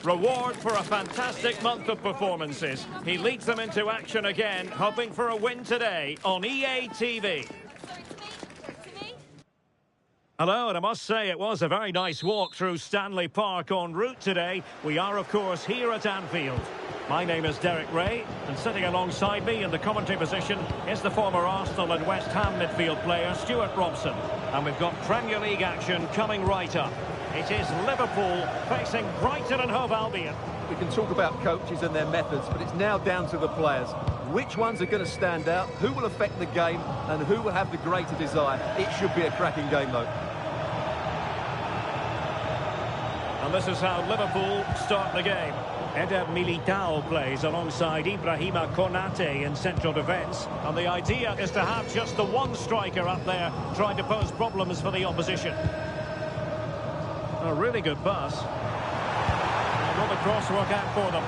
Reward for a fantastic month of performances. He leads them into action again, hoping for a win today on EA TV. Hello, and I must say it was a very nice walk through Stanley Park en route today. We are, of course, here at Anfield. My name is Derek Ray, and sitting alongside me in the commentary position is the former Arsenal and West Ham midfield player, Stuart Robson. And we've got Premier League action coming right up. It is Liverpool facing Brighton and Hove Albion. We can talk about coaches and their methods, but it's now down to the players. Which ones are going to stand out, who will affect the game, and who will have the greater desire? It should be a cracking game, though. And this is how Liverpool start the game. Eder Militao plays alongside Ibrahima Konate in central defence. And the idea is to have just the one striker up there trying to pose problems for the opposition. A really good pass. Will the cross work out for them?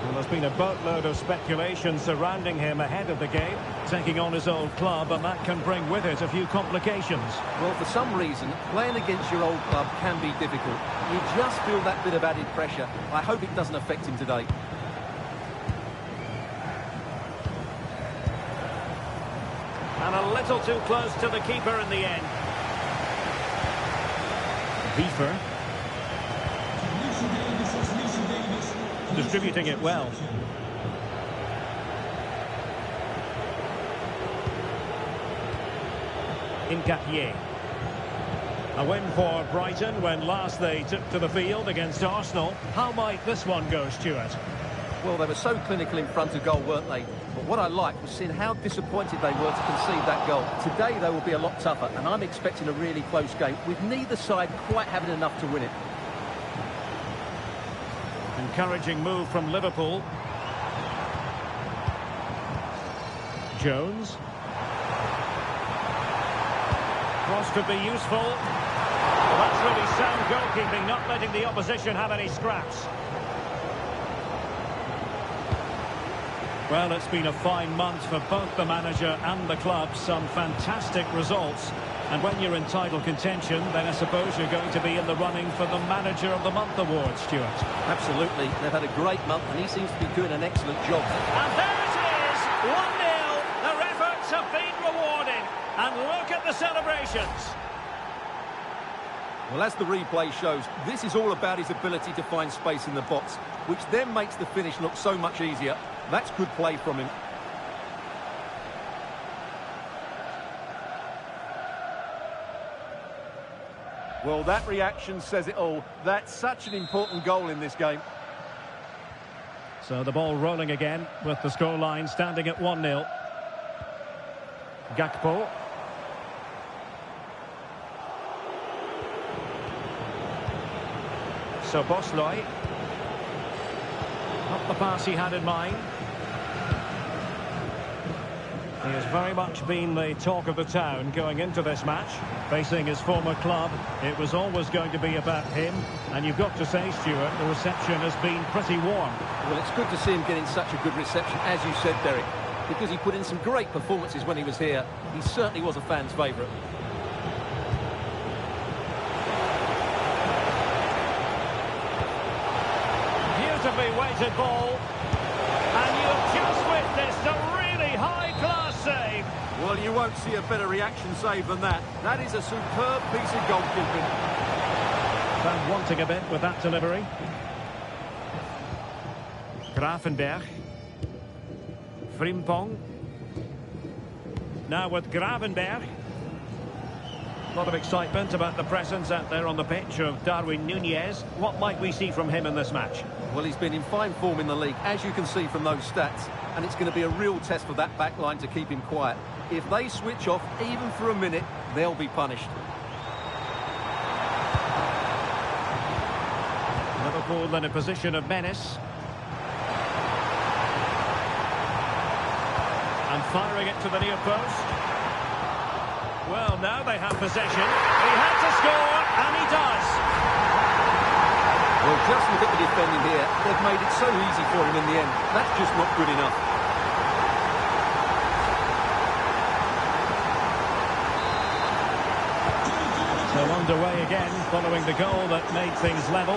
Well, there's been a boatload of speculation surrounding him ahead of the game, taking on his old club, and that can bring with it a few complications. Well, for some reason, playing against your old club can be difficult. You just feel that bit of added pressure. I hope it doesn't affect him today. And a little too close to the keeper in the end. Wiefer. Distributing it well. Nketiah. A win for Brighton when last they took to the field against Arsenal. How might this one go, Stuart? Well, they were so clinical in front of goal, weren't they? But what I liked was seeing how disappointed they were to concede that goal. Today, they will be a lot tougher, and I'm expecting a really close game, with neither side quite having enough to win it. Encouraging move from Liverpool. Jones. Cross could be useful. Well, that's really sound goalkeeping, not letting the opposition have any scraps. Well, it's been a fine month for both the manager and the club. Some fantastic results. And when you're in title contention, then I suppose you're going to be in the running for the Manager of the Month award, Stuart. Absolutely. They've had a great month, and he seems to be doing an excellent job. And there it is! 1-0. Their efforts have been rewarded. And look at the celebrations. Well, as the replay shows, this is all about his ability to find space in the box, which then makes the finish look so much easier. That's good play from him. Well, that reaction says it all. That's such an important goal in this game. So the ball rolling again with the scoreline standing at 1-0. Gakpo. So Bosley. Not the pass he had in mind. He has very much been the talk of the town going into this match. Facing his former club, it was always going to be about him. And you've got to say, Stuart, the reception has been pretty warm. Well, it's good to see him getting such a good reception, as you said, Derek, because he put in some great performances when he was here. He certainly was a fan's favourite. Beautifully weighted ball. And you've just witnessed a really high-class save. Well, you won't see a better reaction save than that. That is a superb piece of goalkeeping. Van wanting a bit with that delivery. Gravenberch. Frimpong. Now with Gravenberch. A lot of excitement about the presence out there on the pitch of Darwin Núñez. What might we see from him in this match? Well, he's been in fine form in the league, as you can see from those stats. And it's going to be a real test for that back line to keep him quiet. If they switch off, even for a minute, they'll be punished. Liverpool in a position of menace. And firing it to the near post. Well, now they have possession. He had to score, and he does. Well, just look at the defending here. They've made it so easy for him in the end. That's just not good enough. So So underway again, following the goal that made things level.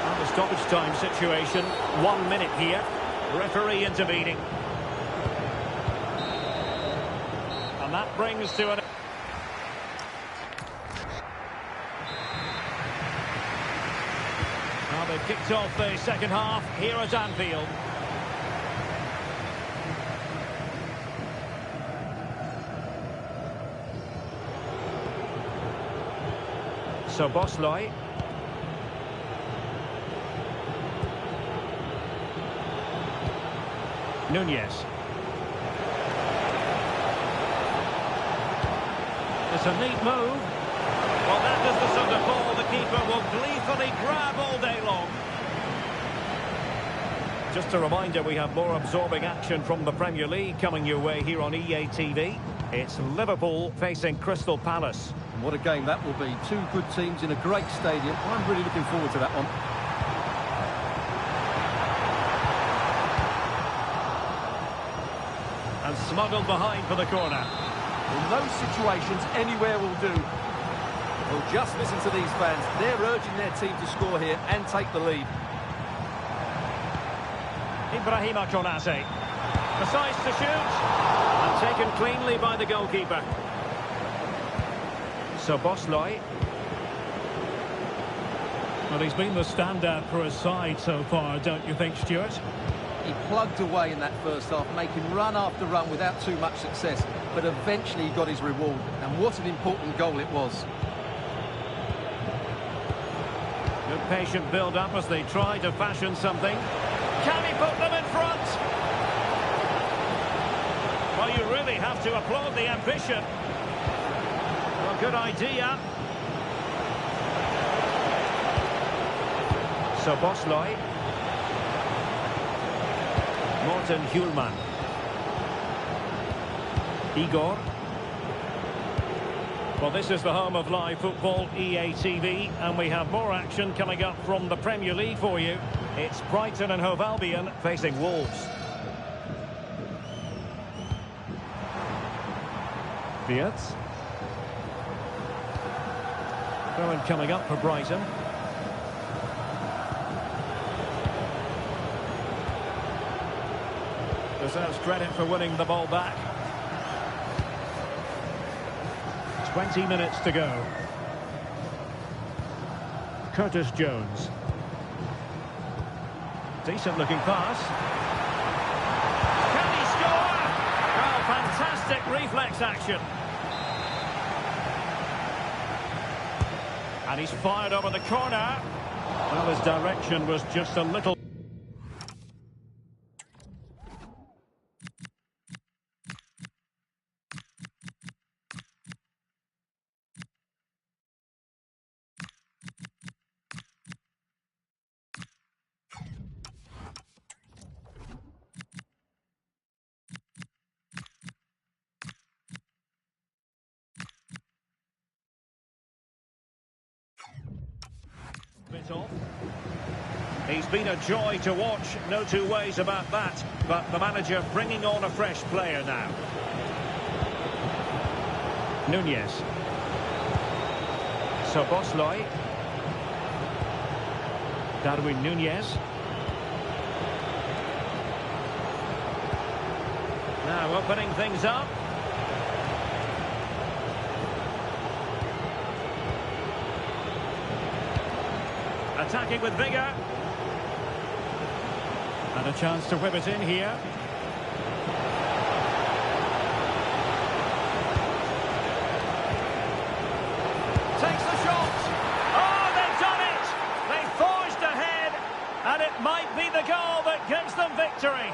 And the stoppage time situation, 1 minute here. Referee intervening. And that brings to an... Now they've kicked off the second half here at Anfield. So Bosley. Nunez. It's a neat move. Well, that is the sort of ball the keeper will gleefully grab all day long. Just a reminder, we have more absorbing action from the Premier League coming your way here on EA TV. It's Liverpool facing Crystal Palace. And what a game that will be. Two good teams in a great stadium. I'm really looking forward to that one. And smuggled behind for the corner. In those situations, anywhere will do. Well, just listen to these fans. They're urging their team to score here and take the lead. Ibrahima Konate. Decides to shoot. And taken cleanly by the goalkeeper. So Bosley. Well, he's been the standout for his side so far, don't you think, Stuart? He plugged away in that first half, making run after run without too much success. But eventually he got his reward. And what an important goal it was. Good patient build-up as they try to fashion something. Can he put them in front? Well, you really have to applaud the ambition. Well, good idea. So Bosley. Morten Hjulman. Igor. Well, this is the home of live football, EA TV, and we have more action coming up from the Premier League for you. It's Brighton and Hove Albion facing Wolves. Fiat. Throw-in coming up for Brighton. Deserves credit for winning the ball back. 20 minutes to go. Curtis Jones. Decent looking pass. Can he score? Well, fantastic reflex action. And he's fired over the corner. Well, his direction was just a little... off. He's been a joy to watch, no two ways about that, but the manager bringing on a fresh player now. Nunez. So Bosley. Darwin Nunez. Now opening things up. Attacking with vigour. And a chance to whip it in here. Takes the shot. Oh, they've done it! They forged ahead, and it might be the goal that gives them victory.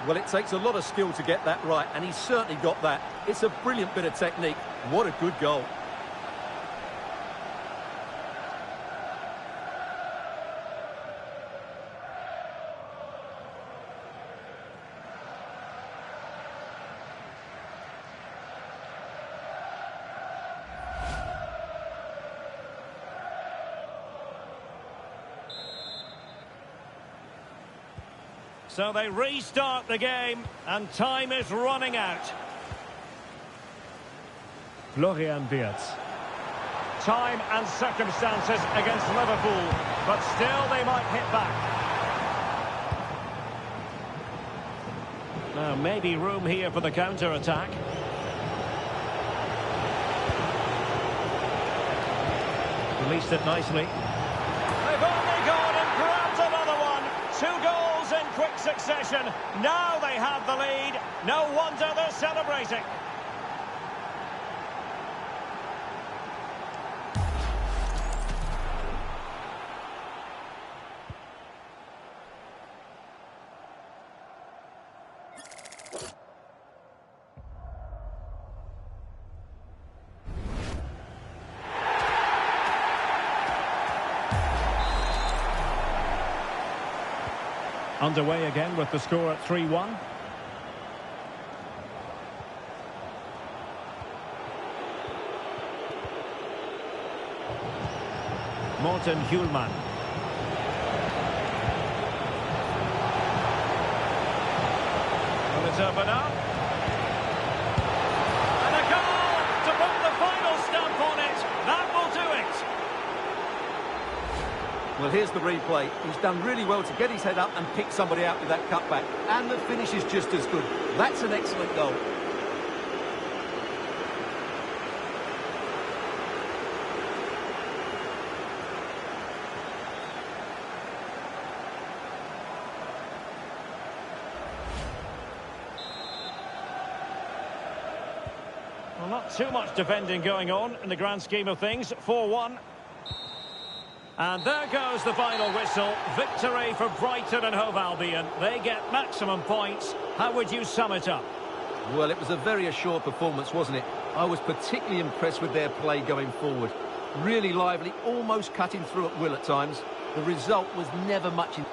Well, it takes a lot of skill to get that right, and he's certainly got that. It's a brilliant bit of technique. What a good goal. So they restart the game, and time is running out. Florian Wirtz. Time and circumstances against Liverpool, but still they might hit back. Now maybe room here for the counter-attack. Released it nicely. They've only gone and grabbed another one. 2 goals in quick succession. Now they have the lead. No wonder they're celebrating. Underway again with the score at 3-1. Morten Hjulman. Well, it's open up. And a goal to put the final stamp on it. That will do it. Well, here's the replay. He's done really well to get his head up and pick somebody out with that cutback. And the finish is just as good. That's an excellent goal. Well, not too much defending going on in the grand scheme of things. 4-1. And there goes the final whistle. Victory for Brighton and Hove Albion. They get maximum points. How would you sum it up? Well, it was a very assured performance, wasn't it? I was particularly impressed with their play going forward. Really lively, almost cutting through at will at times. The result was never much in...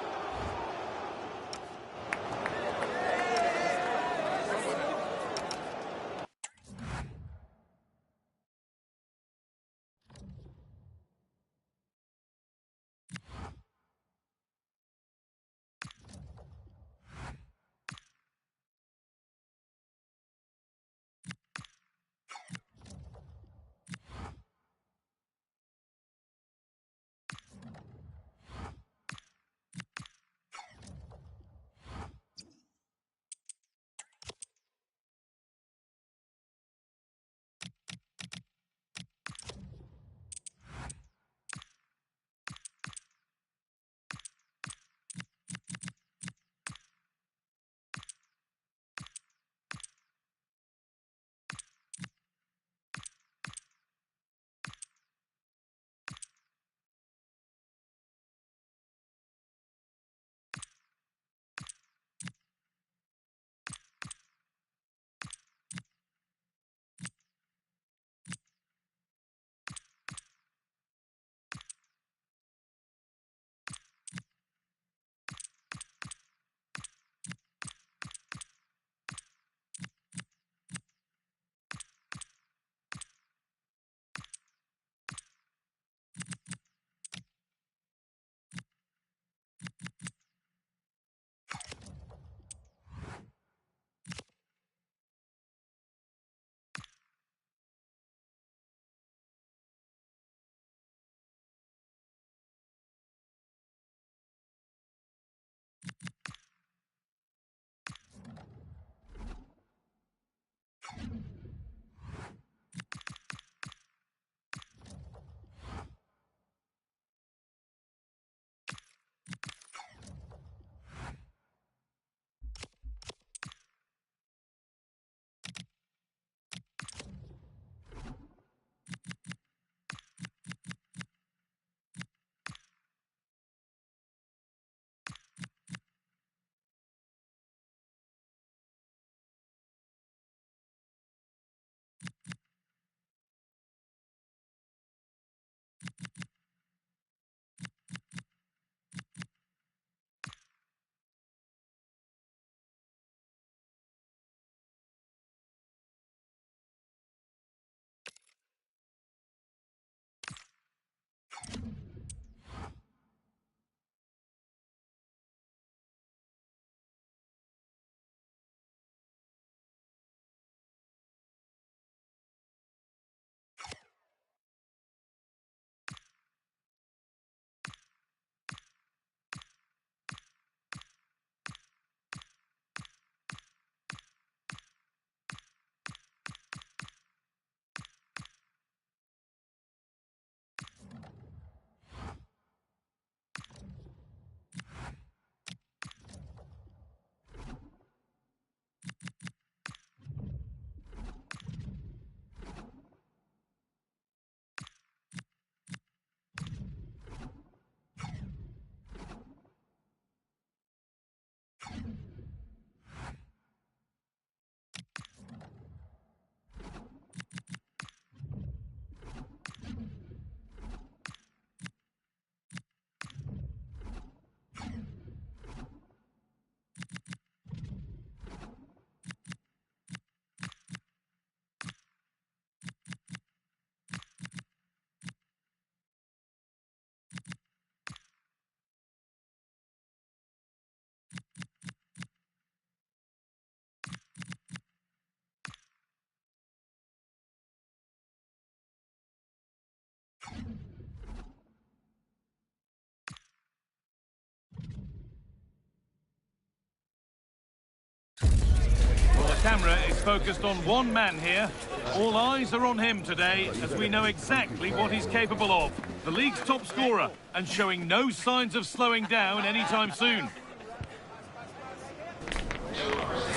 camera is focused on one man here. All eyes are on him today, as we know exactly what he's capable of. The league's top scorer, and showing no signs of slowing down anytime soon.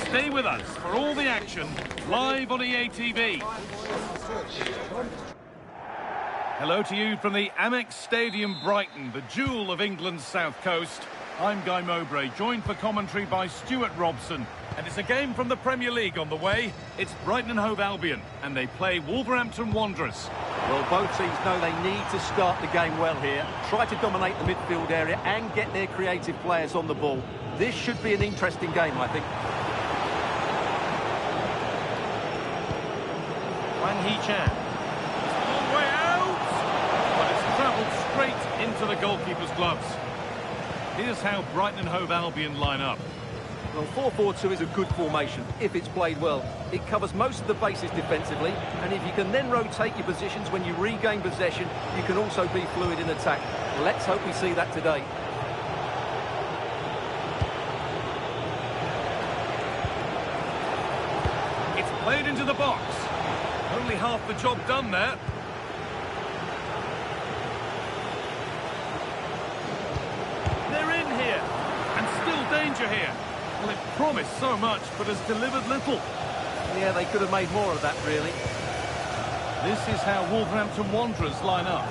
Stay with us for all the action, live on EA TV. Hello to you from the Amex Stadium, Brighton, the jewel of England's south coast. I'm Guy Mowbray, joined for commentary by Stuart Robson. And it's a game from the Premier League on the way. It's Brighton and Hove Albion, and they play Wolverhampton Wanderers. Well, both teams know they need to start the game well here. Try to dominate the midfield area and get their creative players on the ball. This should be an interesting game, I think. Wang Hee-chan. Long way out! But it's travelled straight into the goalkeeper's gloves. Here's how Brighton and Hove Albion line up. Well, 4-4-2 is a good formation if it's played well. It covers most of the bases defensively, and if you can then rotate your positions when you regain possession, you can also be fluid in attack. Let's hope we see that today. It's played into the box. Only half the job done there. They're in here, and still danger here. Well, it promised so much, but has delivered little. Yeah, they could have made more of that, really. This is how Wolverhampton Wanderers line up.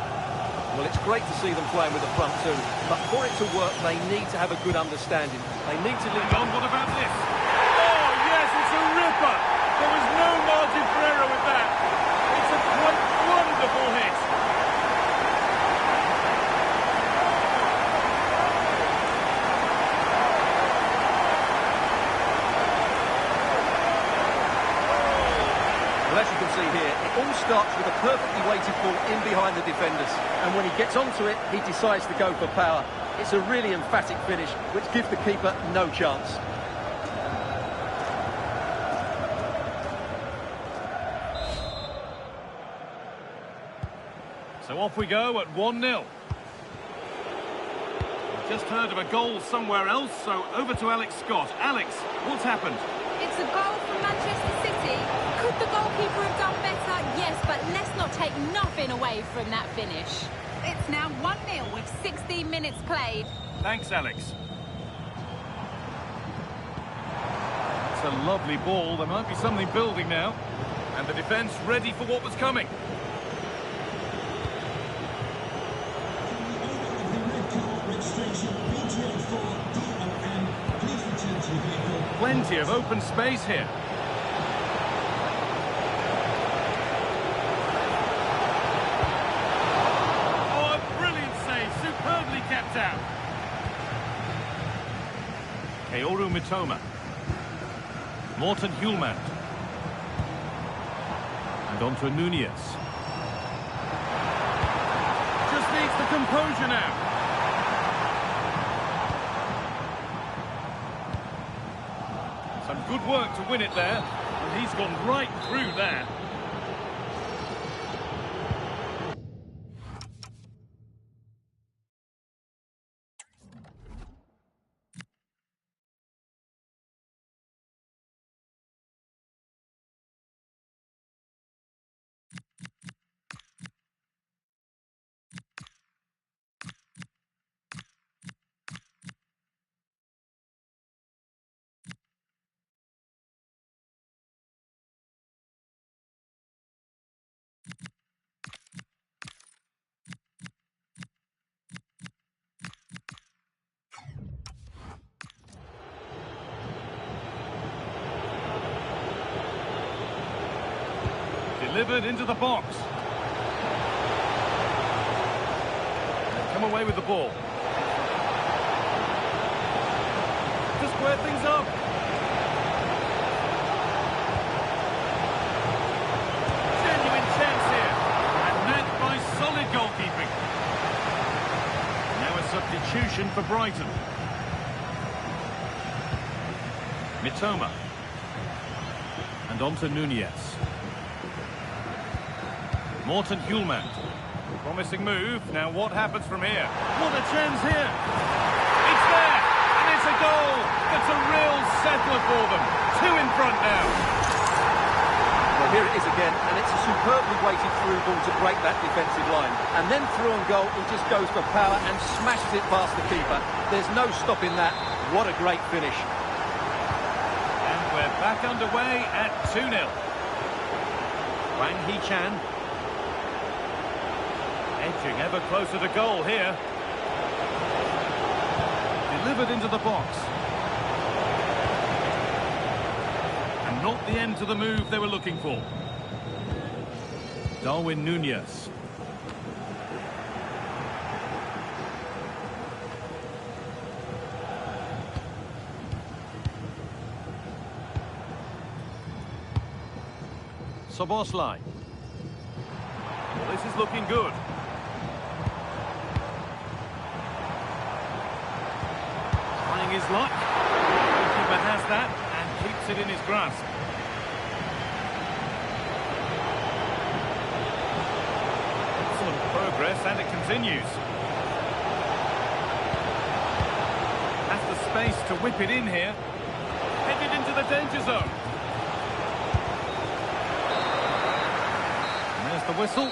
Well, it's great to see them playing with the front two, but for it to work, they need to have a good understanding. They need to lead Hang on, what about this? Oh, yes, it's a ripper! There was no margin for error with that. It's a quite wonderful hit. Well, as you can see here, it all starts with a perfectly weighted ball in behind the defenders. And when he gets onto it, he decides to go for power. It's a really emphatic finish, which gives the keeper no chance. So off we go at 1-0. Just heard of a goal somewhere else, so over to Alex Scott. Alex, what's happened? It's a goal from Manchester City. Could the goalkeeper have done better? Yes, but let's not take nothing away from that finish. It's now 1-0 with 16 minutes played. Thanks, Alex. It's a lovely ball. There might be something building now. And the defence ready for what was coming. Plenty of open space here. Oh, a brilliant save. Superbly kept out. Kaoru Mitoma. Morten Hjulmand. And on to Nunez. Just needs the composure now. Some good work to win it there, and he's gone right through there. Delivered into the box. They come away with the ball. To square things up. Genuine chance here. And met by solid goalkeeping. Now a substitution for Brighton. Mitoma. And on to Nunez. Morten Hjulmand. Promising move. Now what happens from here? What a chance here. It's there. And it's a goal! That's a real settler for them. 2 in front now. Well, here it is again, and it's a superbly weighted through ball to break that defensive line. And then through on goal, he just goes for power and smashes it past the keeper. There's no stopping that. What a great finish. And we're back underway at 2-0. Wang Hee-chan. Edging ever closer to goal here. Delivered into the box. And not the end to the move they were looking for. Darwin Núñez. Soboslai. Well, this is looking good. Trying his luck. The goalkeeper has that and keeps it in his grasp. Excellent progress, and it continues. Has the space to whip it in here. Headed into the danger zone. The whistle.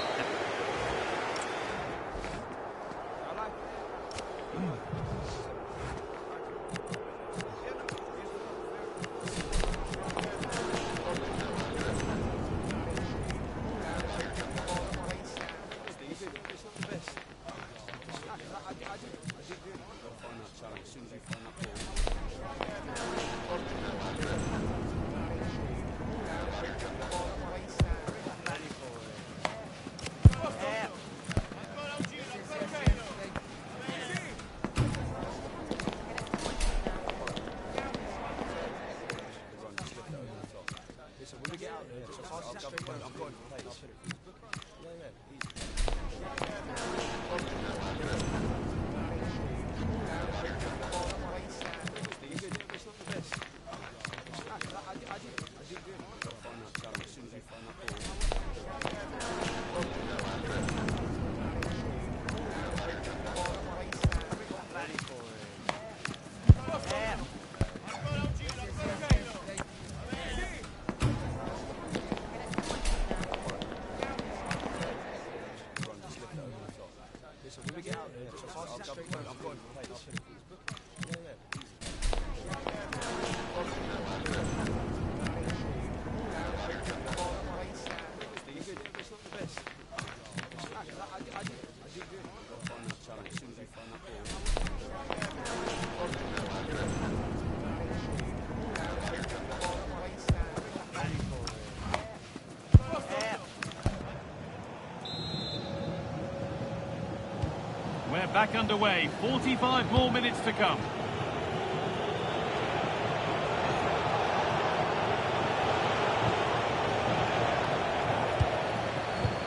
We're back underway. 45 more minutes to come.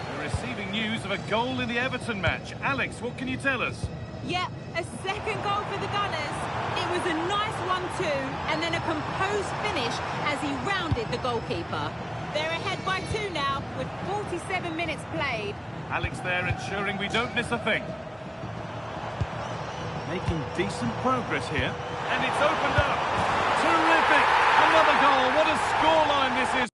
We're receiving news of a goal in the Everton match. Alex, what can you tell us? Yep, a second goal for the Gunners. It was a nice 1-2 and then a composed finish as he rounded the goalkeeper. They're ahead by 2 now with 47 minutes played. Alex there ensuring we don't miss a thing. Making decent progress here. And it's opened up. Terrific. Another goal. What a scoreline this is.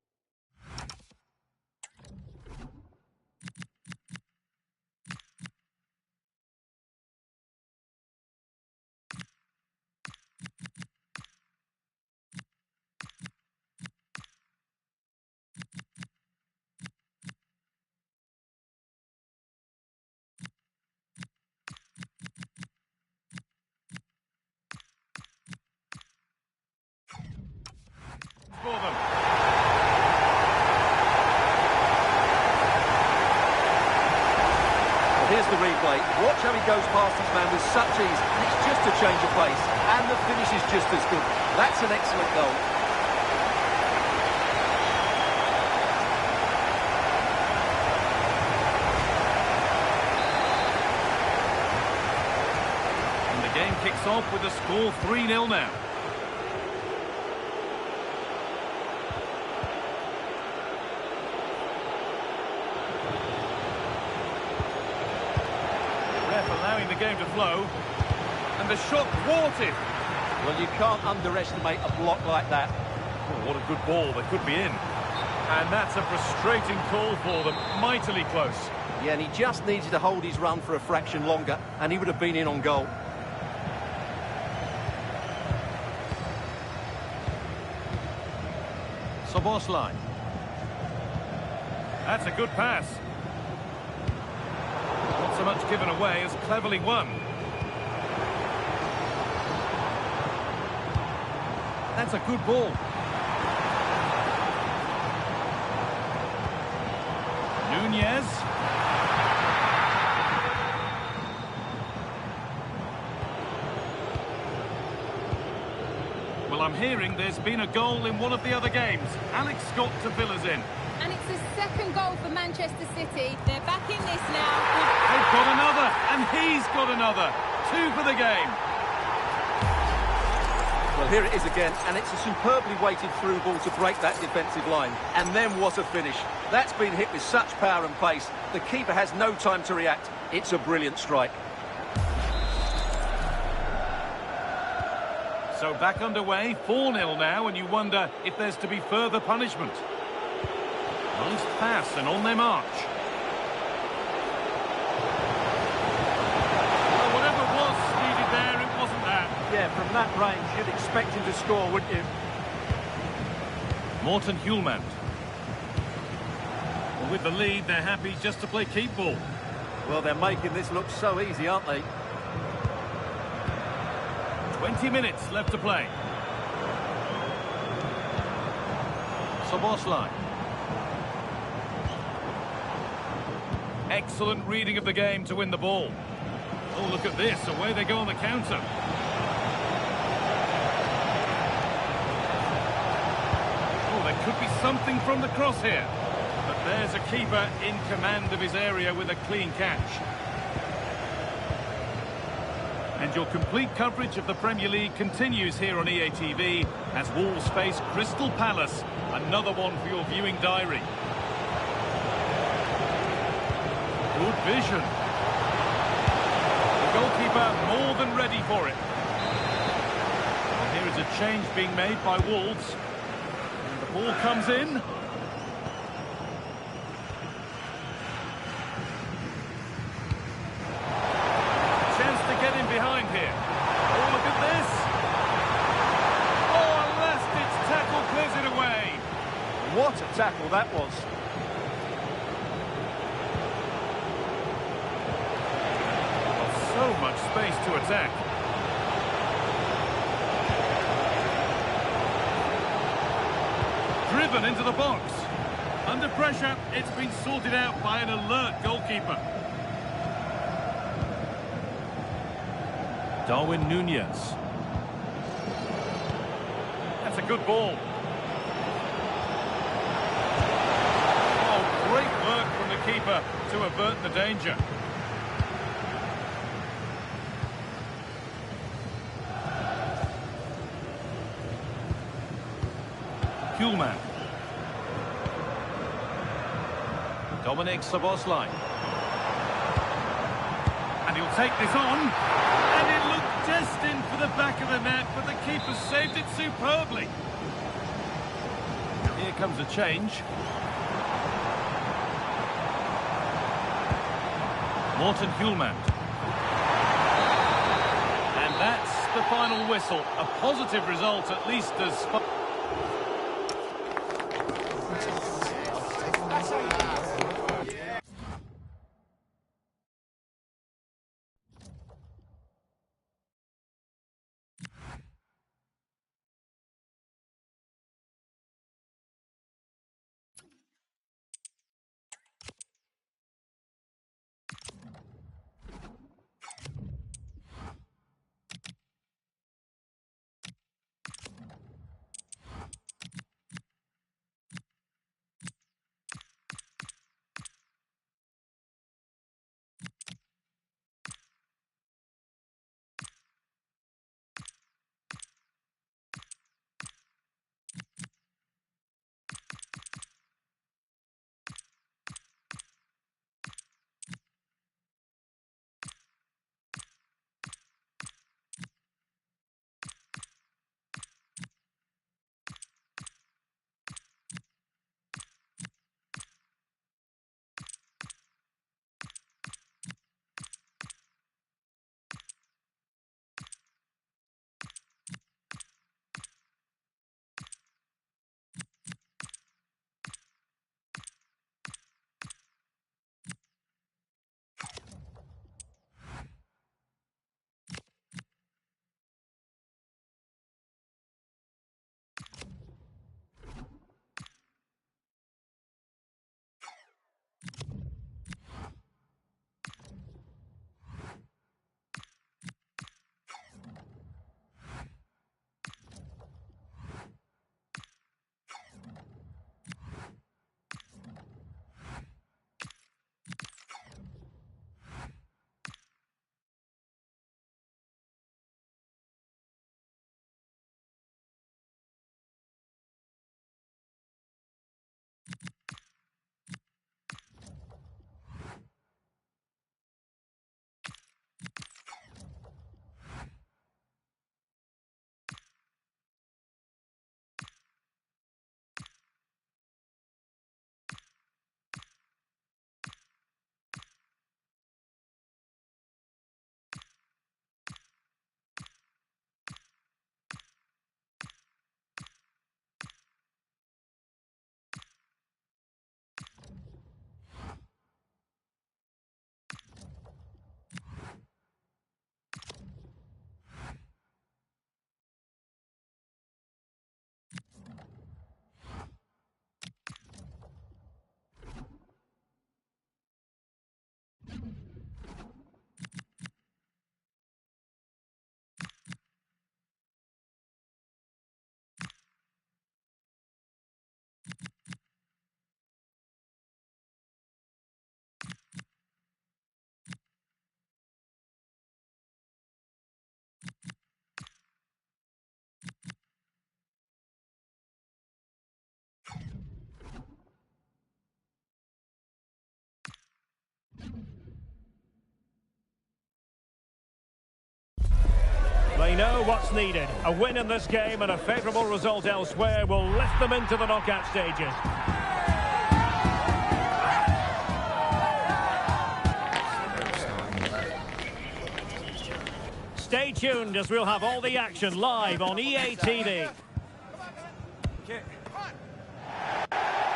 For them. Well, here's the replay. Watch how he goes past his man with such ease, and it's just a change of pace. And the finish is just as good. That's an excellent goal. And the game kicks off with the score 3-0 now. Allowing the game to flow, and the shot thwarted. Well, you can't underestimate a block like that. Oh, what a good ball. They could be in. And that's a frustrating call for them. Mightily close. Yeah, and he just needed to hold his run for a fraction longer, and he would have been in on goal. Szoboszlai. That's a good pass. Not so much given away as cleverly won. That's a good ball. Nunez. Well, I'm hearing there's been a goal in one of the other games. Alex Scott to fill us in. And it's the second goal for Manchester City. They're back in this now. They've got another, and he's got another. 2 for the game. Well, here it is again, and it's a superbly weighted through ball to break that defensive line. And then what a finish. That's been hit with such power and pace. The keeper has no time to react. It's a brilliant strike. So back underway, 4-0 now, and you wonder if there's to be further punishment. Nice pass, and on their march. Well, whatever was needed there, it wasn't that. Yeah, from that range, you'd expect him to score, wouldn't you? Morten Hjulmand. Well, with the lead, they're happy just to play keep ball. Well, they're making this look so easy, aren't they? 20 minutes left to play. Szoboszlai. Excellent reading of the game to win the ball. Oh, look at this. Away they go on the counter. Oh, there could be something from the cross here. But there's a keeper in command of his area with a clean catch. And your complete coverage of the Premier League continues here on EA TV as Wolves face Crystal Palace. Another one for your viewing diary. Good vision. The goalkeeper more than ready for it. And here is a change being made by Wolves. And the ball comes in. Chance to get in behind here. Oh, look at this. Oh, a last-ditch tackle clears it away. What a tackle that was. So much space to attack. Driven into the box. Under pressure, it's been sorted out by an alert goalkeeper. Darwin Nunez. That's a good ball. Oh, great work from the keeper to avert the danger. Hjulmand. Dominic Szoboszlai. And he'll take this on. And it looked destined for the back of the net, but the keeper saved it superbly. Here comes a change. Morten Hjulmand. And that's the final whistle. A positive result, at least as far. know what's needed. A win in this game and a favourable result elsewhere will lift them into the knockout stages. Stay tuned as we'll have all the action live on EA TV.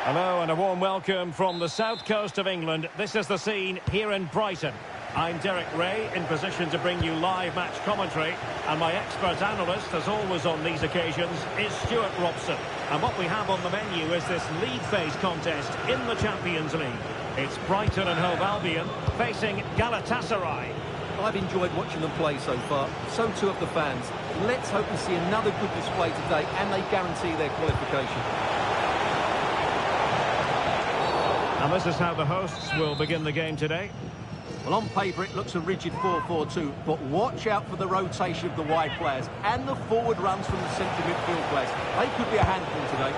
Hello and a warm welcome from the south coast of England. This is the scene here in Brighton. I'm Derek Ray, in position to bring you live match commentary, and my expert analyst, as always on these occasions, is Stuart Robson. And what we have on the menu is this league phase contest in the Champions League. It's Brighton and Hove Albion facing Galatasaray. I've enjoyed watching them play so far, so too have the fans. Let's hope we see another good display today and they guarantee their qualification. And this is how the hosts will begin the game today. Well, on paper it looks a rigid 4-4-2, but watch out for the rotation of the wide players and the forward runs from the central midfield players. They could be a handful today.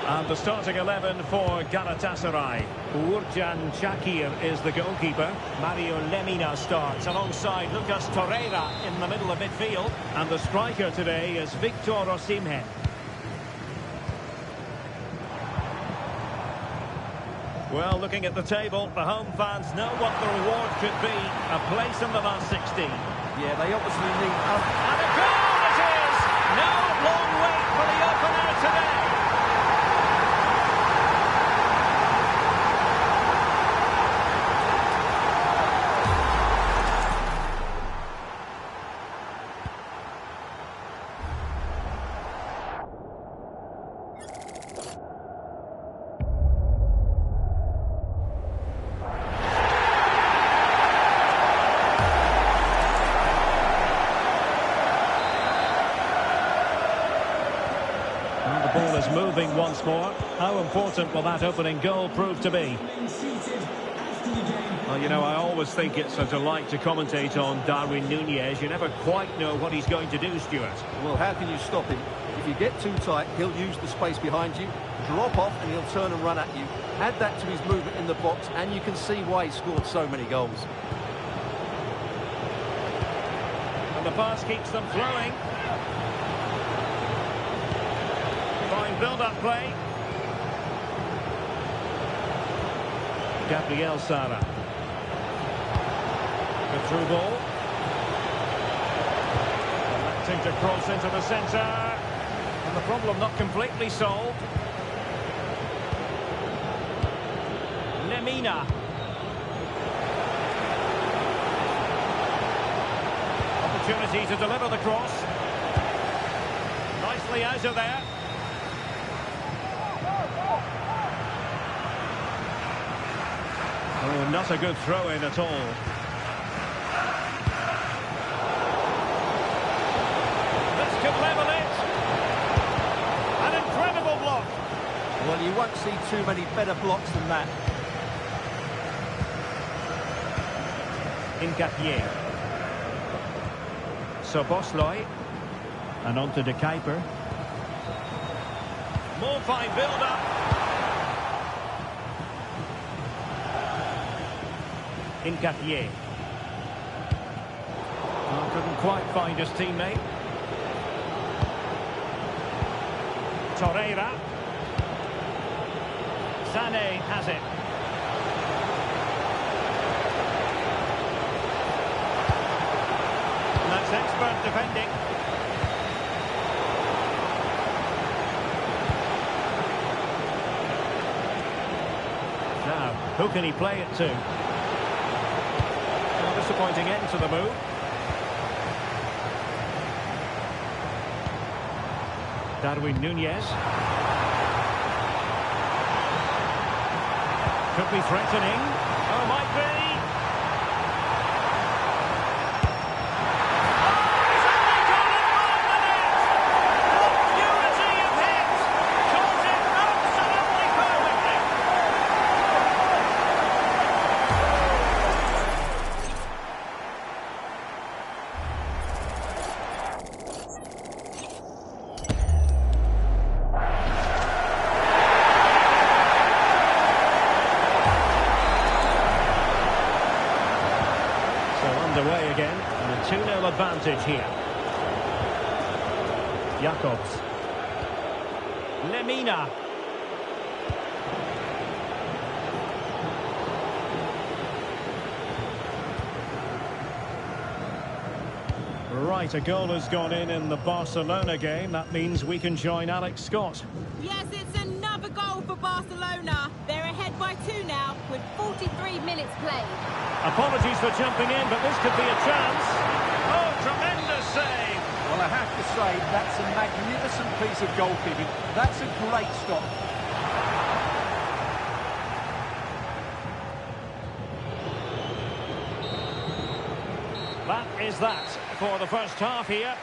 And the starting 11 for Galatasaray. Uğurcan Çakır is the goalkeeper. Mario Lemina starts alongside Lucas Torreira in the middle of midfield. And the striker today is Victor Osimhen. Well, looking at the table, the home fans know what the reward could be. A place in the last 16. Yeah, they obviously need... And a goal it is! No long wait for the opener today. Moving once more. How important will that opening goal prove to be? Well, you know, I always think it's a delight to commentate on Darwin Núñez. You never quite know what he's going to do, Stuart. Well, how can you stop him? If you get too tight, he'll use the space behind you, drop off, and he'll turn and run at you. Add that to his movement in the box, and you can see why he scored so many goals. And the pass keeps them flowing. Fine build-up play. Gabriel Sara. The through ball. Electing to cross into the centre. And the problem not completely solved. Lemina. Opportunity to deliver the cross. Nicely out of there. Oh, not a good throw-in at all. This could level it. An incredible block. Well, you won't see too many better blocks than that. Incapié. Sobosloy. And on to De Kuiper. More fine build-up. Incapié. Oh, couldn't quite find his teammate. Torreira. Sané has it. And that's expert defending. Now, who can he play it to? Disappointing end to the move. Darwin Núñez. Could be threatening. Oh, might be. and a 2-0 advantage here. Jacobs. Lemina. Right, a goal has gone in the Barcelona game. That means we can join Alex Scott. Yes, it's another goal for Barcelona. They're ahead by 2 now with 43 minutes played. Apologies for jumping in, but this could be a chance. Oh, tremendous save. Well, I have to say, that's a magnificent piece of goalkeeping. That's a great stop. That is that for the first half here.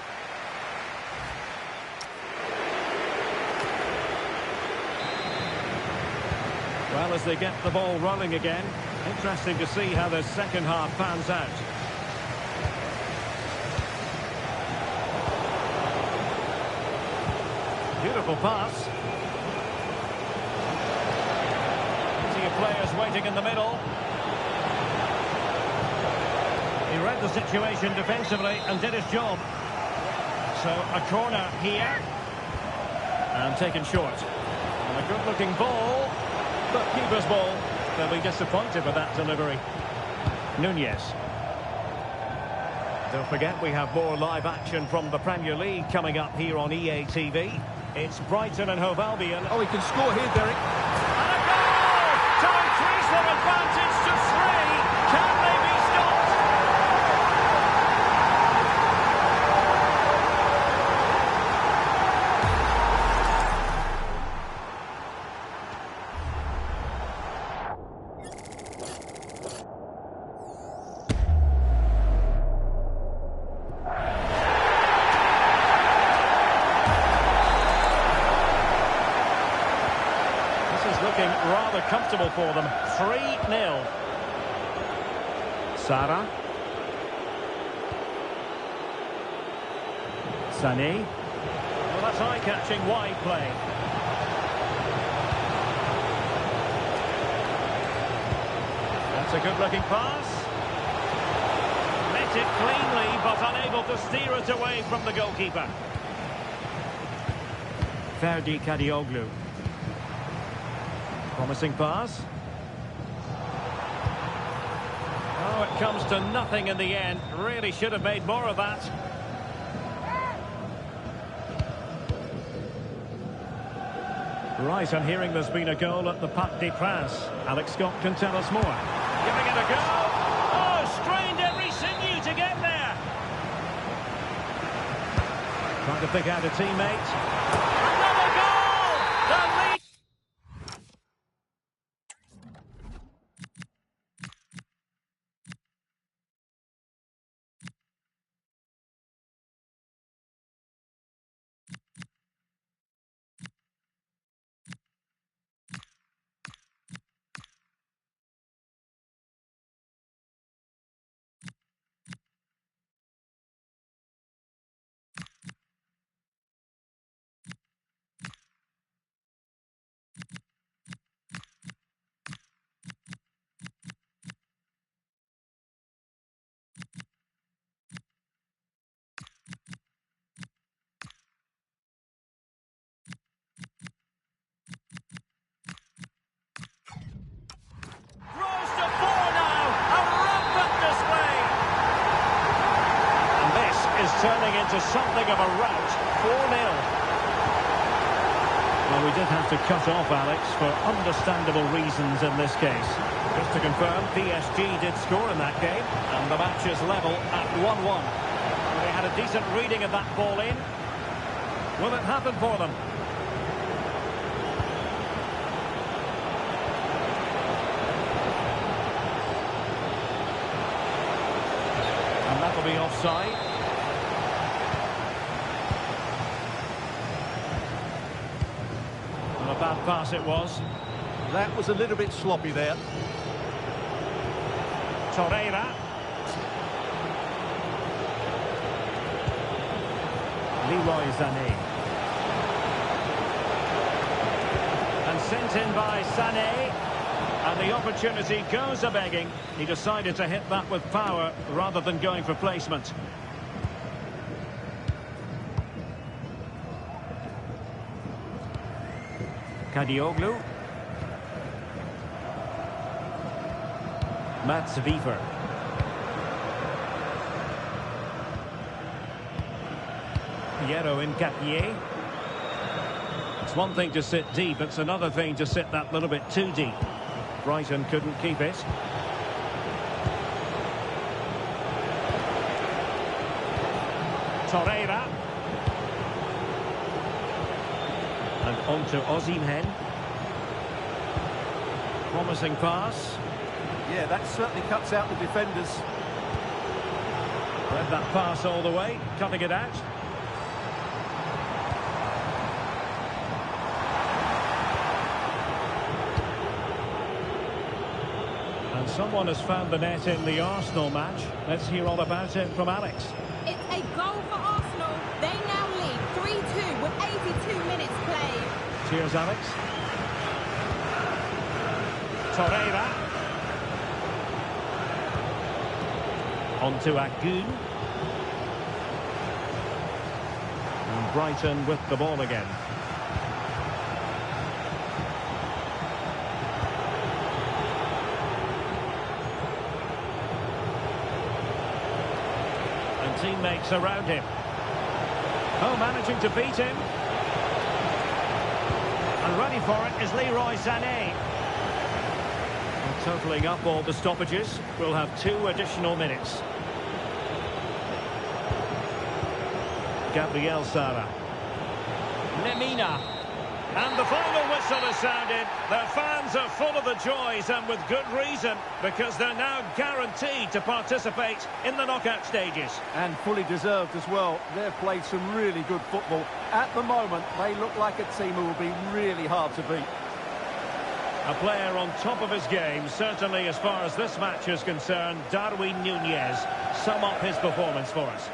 Well, as they get the ball rolling again, interesting to see how the second half pans out. Beautiful pass. Plenty of players waiting in the middle. He read the situation defensively and did his job. So a corner here. And taken short. And a good-looking ball. But keeper's ball. They'll be disappointed with that delivery. Nunez. Don't forget we have more live action from the Premier League coming up here on EA TV. It's Brighton and Hove Albion. Oh, he can score here, Derek. And a goal! To increase their advantage to 3. Can they be stopped? Looking rather comfortable for them. 3-0. Sara. Sané. Well, that's eye-catching wide play. That's a good-looking pass. Met it cleanly, but unable to steer it away from the goalkeeper. Ferdi Kadioglu. Promising pass. Oh, it comes to nothing in the end. Really should have made more of that. Right, I'm hearing there's been a goal at the Parc des Princes. Alex Scott can tell us more. Giving it a go. Oh, strained every sinew to get there. Trying to pick out a teammate. Another goal! The lead. Turning into something of a rout. 4-0. Well, we did have to cut off Alex for understandable reasons in this case. Just to confirm, PSG did score in that game, and the match is level at 1-1. They had a decent reading of that ball in. Will it happen for them? And that'll be offside. A bad pass it was. That was a little bit sloppy there. Torreira. Leroy Sané. And sent in by Sané. And the opportunity goes a-begging. He decided to hit that with power rather than going for placement. Kadioglu. Mats Wiever. Piero Incapié. It's one thing to sit deep, it's another thing to sit that little bit too deep. Brighton couldn't keep it. Torreira. And on to Osimhen. Promising pass. Yeah, that certainly cuts out the defenders. Read that pass all the way, cutting it out. And someone has found the net in the Arsenal match. Let's hear all about it from Alex. It's a goal for Arsenal. They now lead 3-2 with 82 minutes played. Cheers, Alex. Torreira. On to Agun. And Brighton with the ball again. And teammates around him. Oh, managing to beat him. And ready for it is Leroy Sané. And totalling up all the stoppages, we'll have 2 additional minutes. Gabriel Sara. Lemina. And the final whistle has sounded. Their fans are full of the joys, and with good reason, because they're now guaranteed to participate in the knockout stages. And fully deserved as well. They've played some really good football. At the moment, they look like a team who will be really hard to beat. A player on top of his game, certainly as far as this match is concerned. Darwin Nunez. Sum up his performance for us.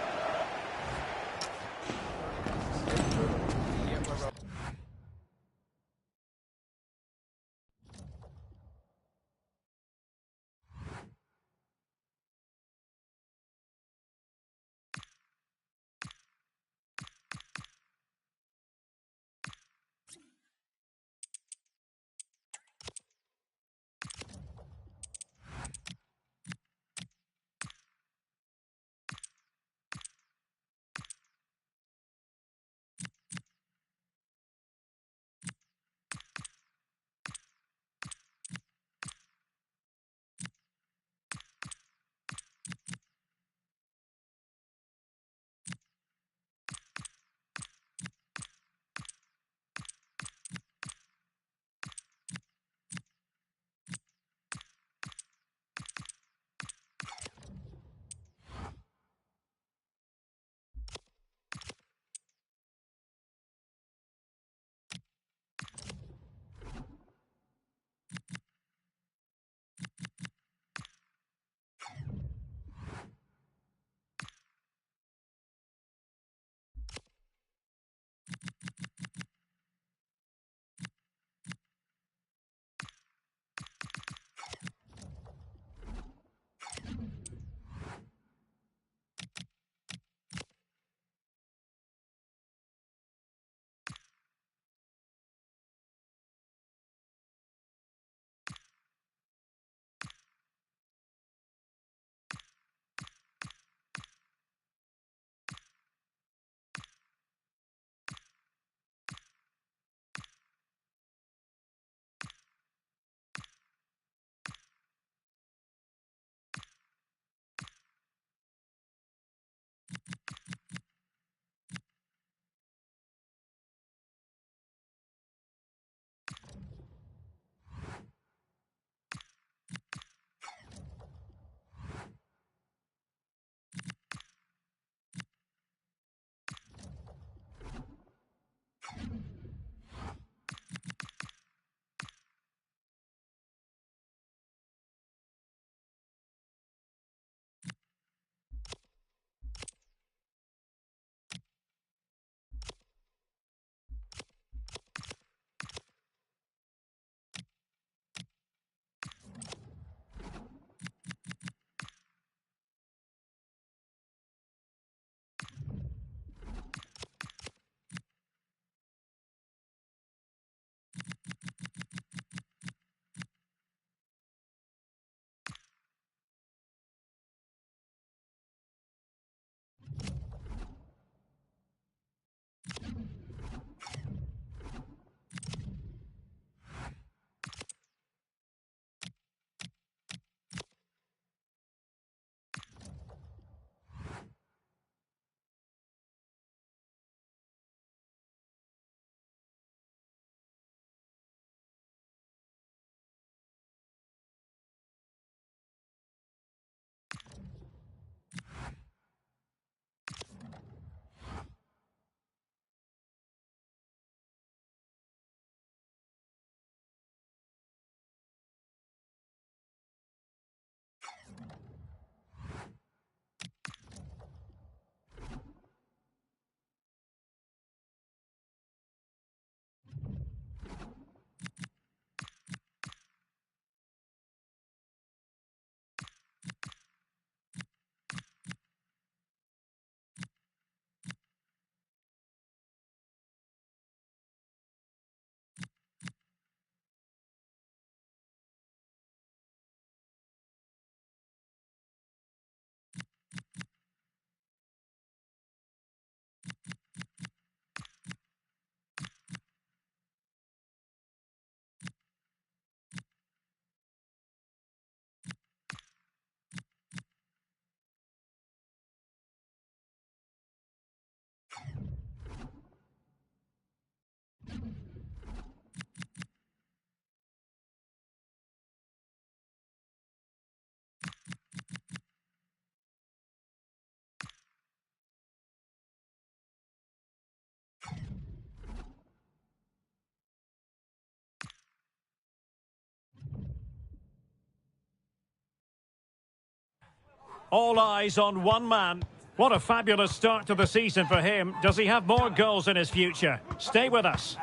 All eyes on one man. What a fabulous start to the season for him. Does he have more goals in his future? Stay with us.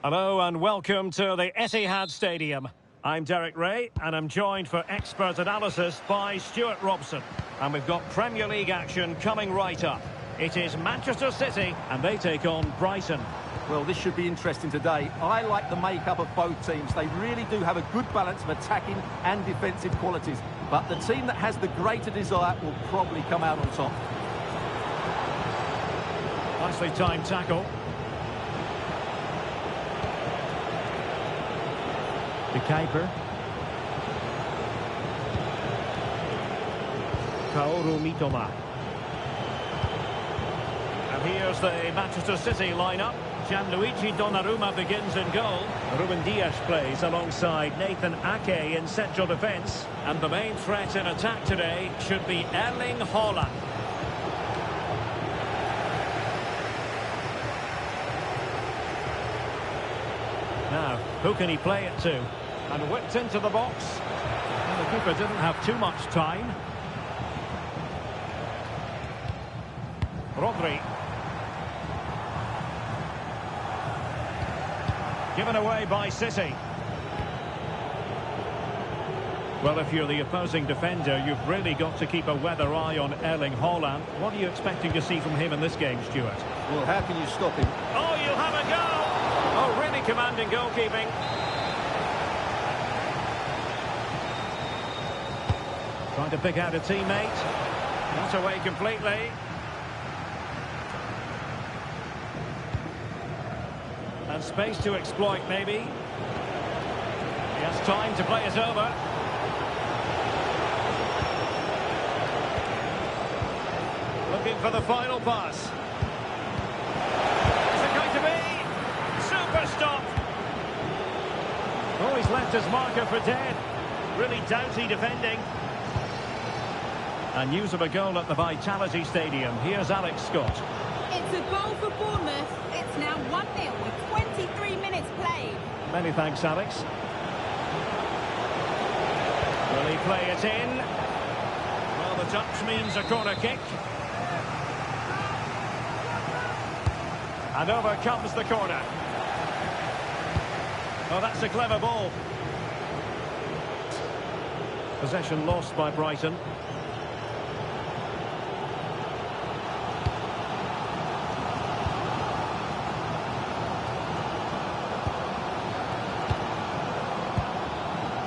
Hello and welcome to the Etihad Stadium. I'm Derek Ray and I'm joined for expert analysis by Stuart Robson. And we've got Premier League action coming right up. It is Manchester City and they take on Brighton. Well, this should be interesting today. I like the makeup of both teams. They really do have a good balance of attacking and defensive qualities. But the team that has the greater desire will probably come out on top. Nicely timed tackle. The keeper. Kaoru Mitoma. And here's the Manchester City lineup. Gianluigi Donnarumma begins in goal. Ruben Dias plays alongside Nathan Ake in central defence. And the main threat in attack today should be Erling Haaland. Now, who can he play it to? And whipped into the box. And the keeper didn't have too much time. Rodri. Given away by City. Well, if you're the opposing defender, you've really got to keep a weather eye on Erling Haaland. What are you expecting to see from him in this game, Stuart? Well, how can you stop him? Oh, you'll have a go! Oh, really commanding goalkeeping. Trying to pick out a teammate. Not away completely. And space to exploit, maybe. He has time to play it over. Looking for the final pass. Is it going to be? Super stop. Oh, he's left his marker for dead. Really doughty defending. And news of a goal at the Vitality Stadium. Here's Alex Scott. It's a goal for Bournemouth. It's now 1-0 with 23 minutes played. Many thanks, Alex. Will he play it in? Well, the touch means a corner kick. And over comes the corner. Oh, that's a clever ball. Possession lost by Brighton.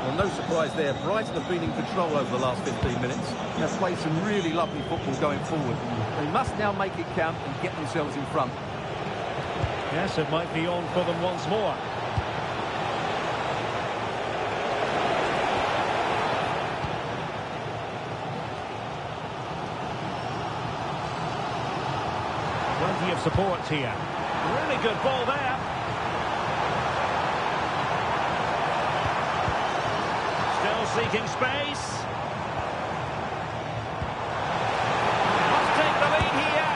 Well, no surprise there. Brighton have been in control over the last 15 minutes. They've played some really lovely football going forward. They must now make it count and get themselves in front. Yes, it might be on for them once more. Plenty of support here. Really good ball there. Still seeking space. Must take the lead here.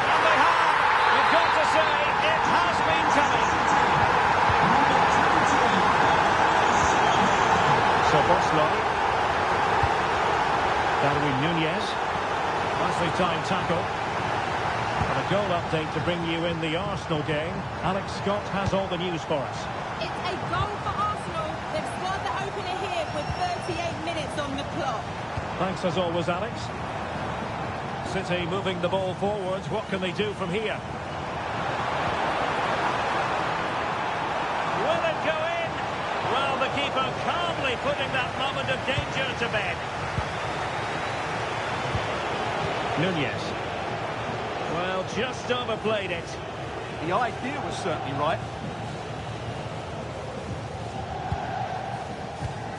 And they have. You've got to say, it has been coming. So Boslow. Darwin Nunez. Nicely timed tackle. And a goal update to bring you in the Arsenal game. Alex Scott has all the news for us. It's a goal for Arsenal. They've scored the opener here with 38 minutes on the clock. Thanks as always, Alex. City moving the ball forwards. What can they do from here? Will it go in? Well, the keeper calmly putting that moment of danger to bed. Nunez. Well, just overplayed it. The idea was certainly right.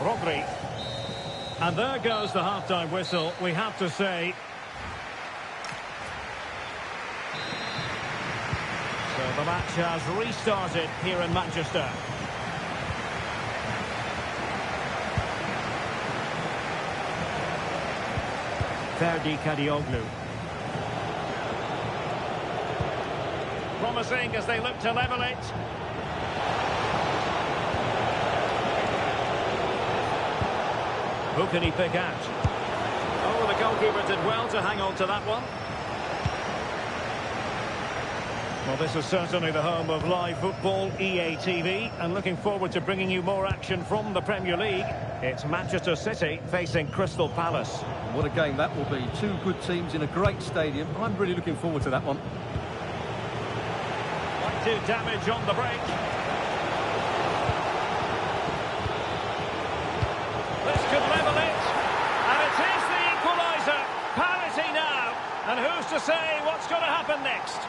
Rodri. And there goes the half-time whistle. We have to say... So the match has restarted here in Manchester. Ferdi Kadioglu. Promising as they look to level it. Who can he pick out? Oh, the goalkeeper did well to hang on to that one. Well, this is certainly the home of live football, EA TV, and looking forward to bringing you more action from the Premier League. It's Manchester City facing Crystal Palace. What a game that will be. Two good teams in a great stadium. I'm really looking forward to that one. Might do damage on the break. This could level it. And it is the equaliser. Parity now. And who's to say what's going to happen next?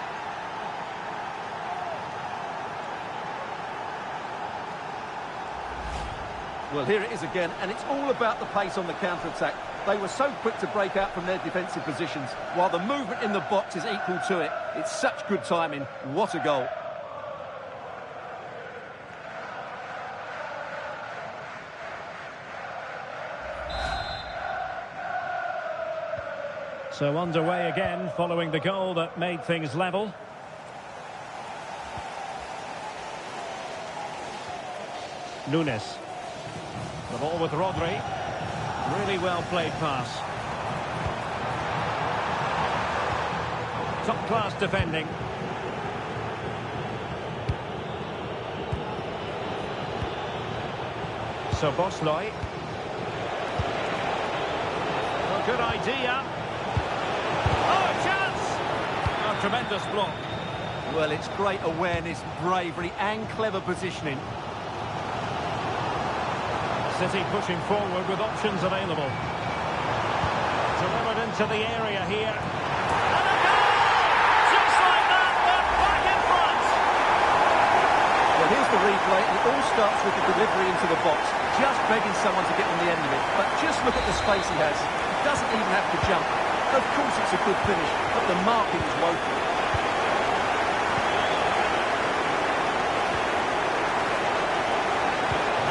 Well, here it is again, and it's all about the pace on the counter-attack. They were so quick to break out from their defensive positions, while the movement in the box is equal to it. It's such good timing. What a goal. So underway again, following the goal that made things level. Nunes. The ball with Rodri. Really well played pass. Top class defending. So Bosloy. Oh, good idea. Oh, a chance! A tremendous block. Well, it's great awareness, bravery and clever positioning. City pushing forward with options available. Delivered into the area here. And a goal! Just like that, they're back in front. Well, here's the replay, and it all starts with the delivery into the box. Just begging someone to get on the end of it. But just look at the space he has. He doesn't even have to jump. Of course it's a good finish, but the marking is woeful.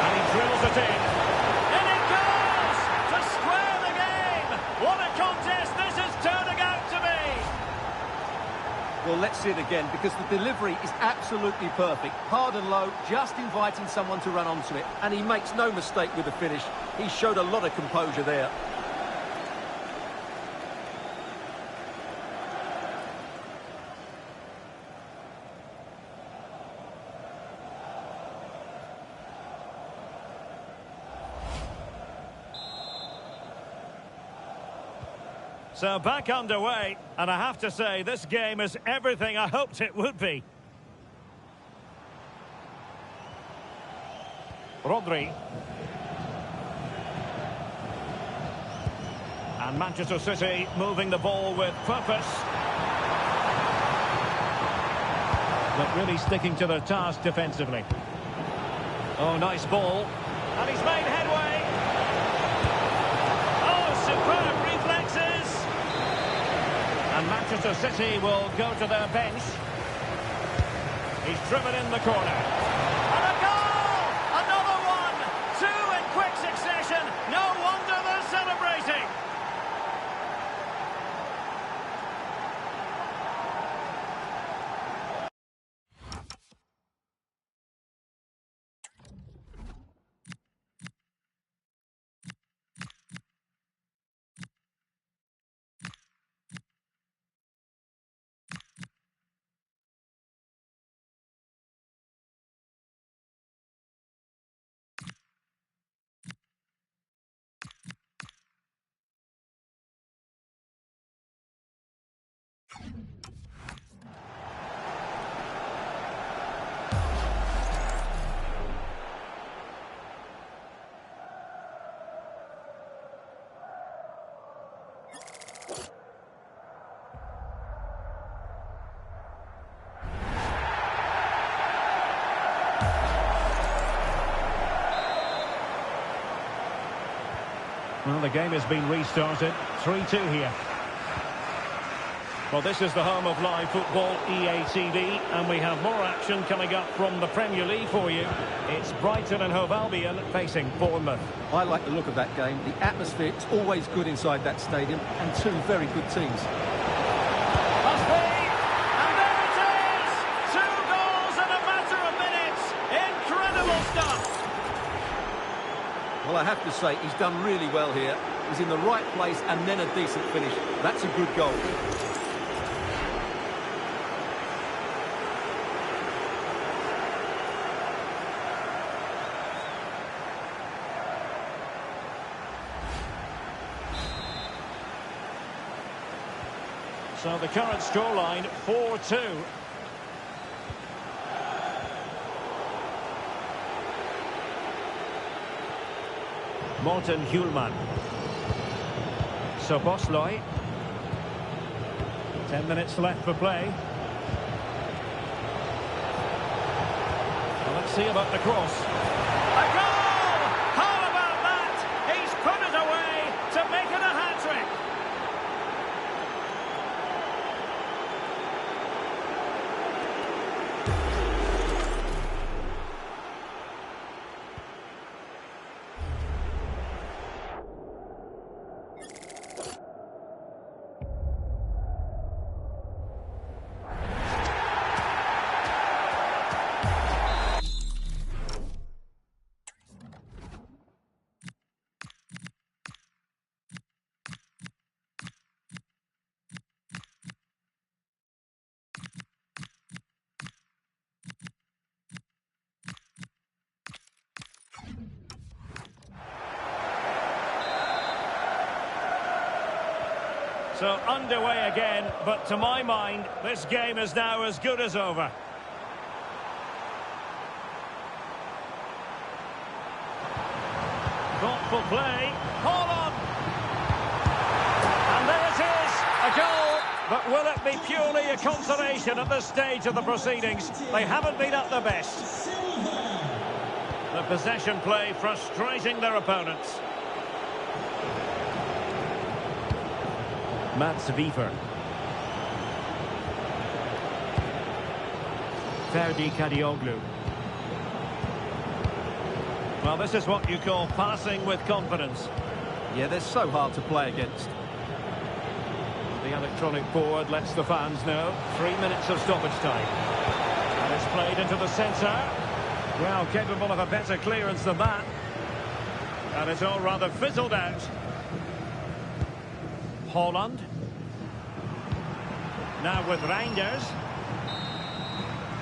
And he drills it in. And it goes! To square the game! What a contest this is turning out to be! Well, let's see it again, because the delivery is absolutely perfect. Hard and low, just inviting someone to run onto it. And he makes no mistake with the finish. He showed a lot of composure there. So back underway, and I have to say, this game is everything I hoped it would be. Rodri. And Manchester City moving the ball with purpose. But really sticking to their task defensively. Oh, nice ball. And he's made headway. Oh, superb reflexes. And Manchester City will go to their bench. He's driven in the corner. And a goal! Another one! Two in quick succession. No wonder they're celebrating. Well, the game has been restarted. 3-2 here. Well, this is the home of live football, EA TV, and we have more action coming up from the Premier League for you. It's Brighton and Hove Albion facing Bournemouth. I like the look of that game. The atmosphere is always good inside that stadium, and two very good teams. Must be! And there it is! 2 goals in a matter of minutes! Incredible stuff! Well, Well, I have to say, he's done really well here. He's in the right place and then a decent finish. That's a good goal. So the current scoreline, 4-2. Morten Hjulman. So Bosley. 10 minutes left for play. Well, let's see about the cross. A goal! How about that? He's put it away to make it a hat-trick. So underway again, but to my mind, this game is now as good as over. Thoughtful play, Haaland! And there it is, a goal, but will it be purely a consolation at this stage of the proceedings? They haven't been at their best. The possession play frustrating their opponents. Mats Wiever. Ferdi Kadioglu. Well, this is what you call passing with confidence. Yeah, they're so hard to play against. The electronic board lets the fans know. 3 minutes of stoppage time. And it's played into the centre. Well, capable of a better clearance than that. And it's all rather fizzled out. Haaland. Now with Reinders.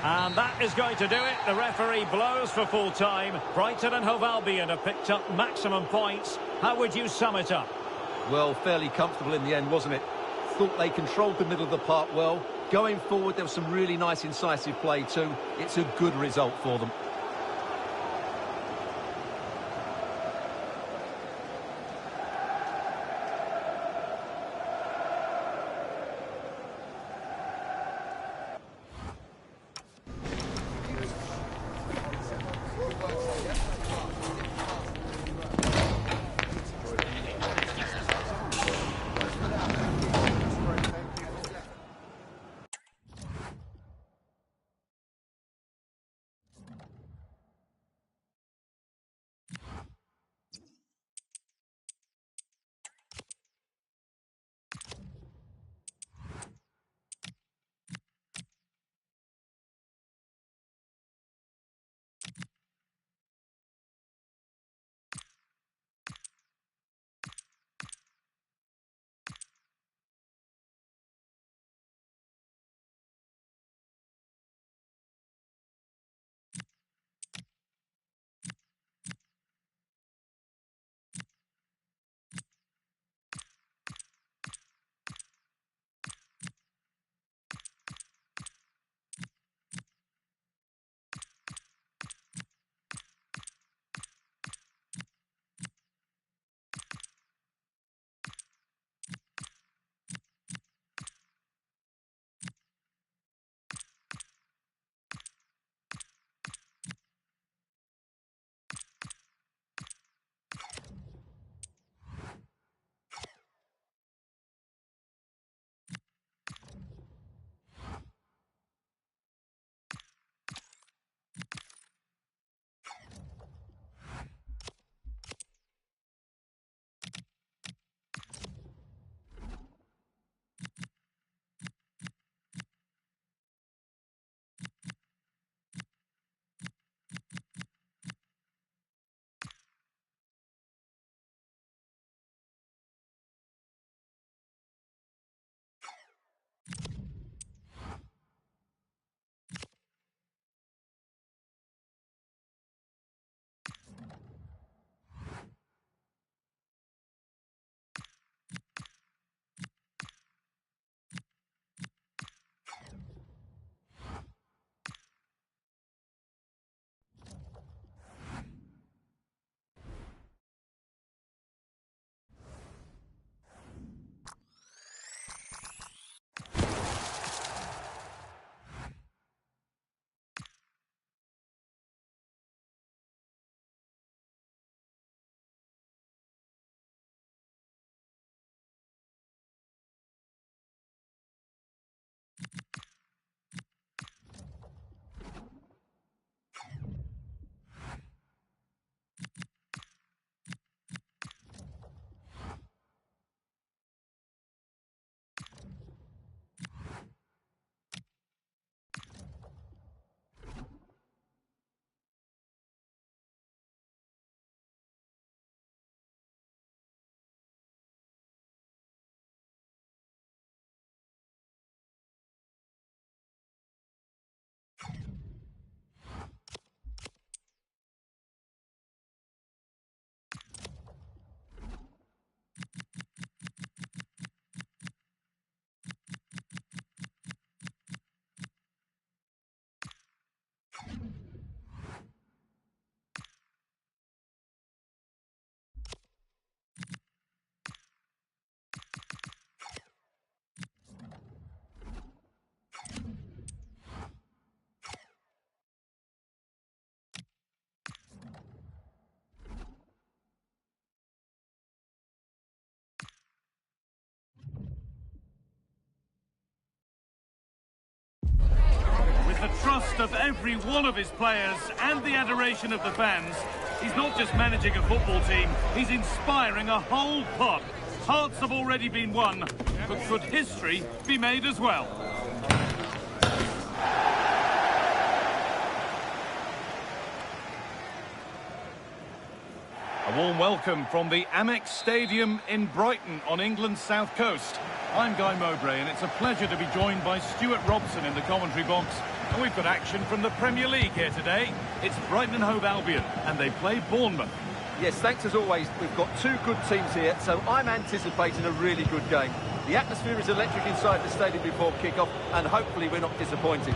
And that is going to do it. The referee blows for full time. Brighton and Hove Albion have picked up maximum points. How would you sum it up? Well, fairly comfortable in the end, wasn't it? Thought they controlled the middle of the park well. Going forward, there was some really nice incisive play too. It's a good result for them. The trust of every one of his players and the adoration of the fans, he's not just managing a football team, he's inspiring a whole pod. Hearts have already been won, but could history be made as well? A warm welcome from the Amex Stadium in Brighton on England's south coast. I'm Guy Mowbray, and it's a pleasure to be joined by Stuart Robson in the commentary box. And we've got action from the Premier League here today. It's Brighton and Hove Albion, and they play Bournemouth. Yes, thanks as always. We've got two good teams here, so I'm anticipating a really good game. The atmosphere is electric inside the stadium before kick-off, and hopefully we're not disappointed.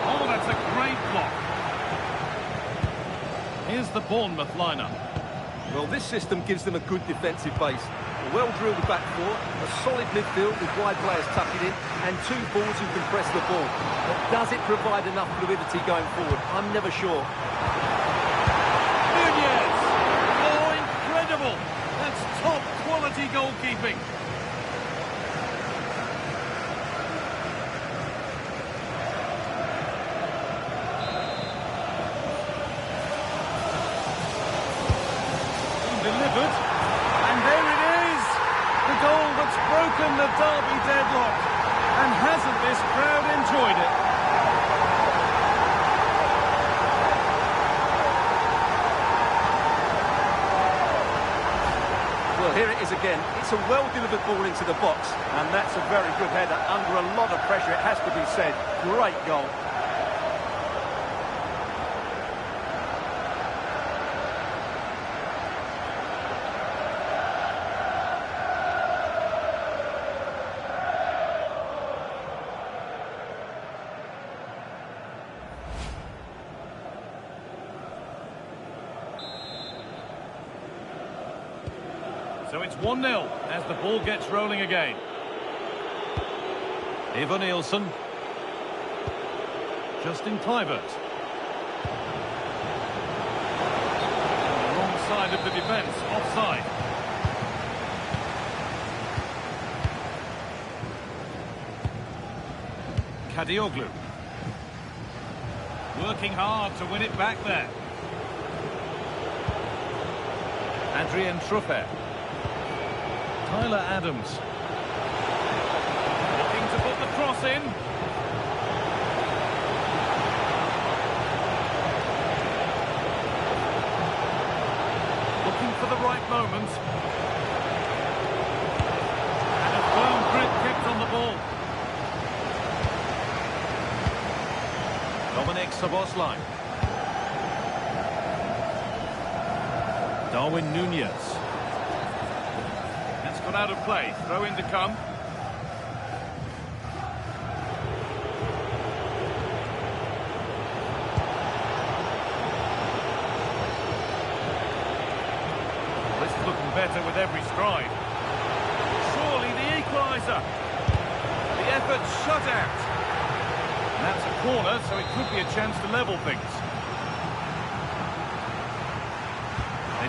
Oh, that's a great block. Here's the Bournemouth lineup. Well, this system gives them a good defensive base. A well-drilled back four, a solid midfield with wide players tucking in, and two forwards who can press the ball. But does it provide enough fluidity going forward? I'm never sure. Nunez! Oh, incredible! That's top-quality goalkeeping. Delivered, and there it is, the goal that's broken the derby deadlock, and hasn't this crowd enjoyed it? Well, here it is again. It's a well-delivered ball into the box, and that's a very good header under a lot of pressure, it has to be said. Great goal. So it's 1-0 as the ball gets rolling again. Eva Nielsen. Justin Kluivert. Wrong side of the defence, offside. Kadioglu. Working hard to win it back there. Adrien Truffert. Tyler Adams. Looking to put the cross in. Looking for the right moment. And a firm grip kept on the ball. Dominic Szoboszlai. Darwin Nunez. That's gone out of play. Throw in to come. This is looking better with every stride. Surely the equaliser. The effort shut out. And that's a corner, so it could be a chance to level things.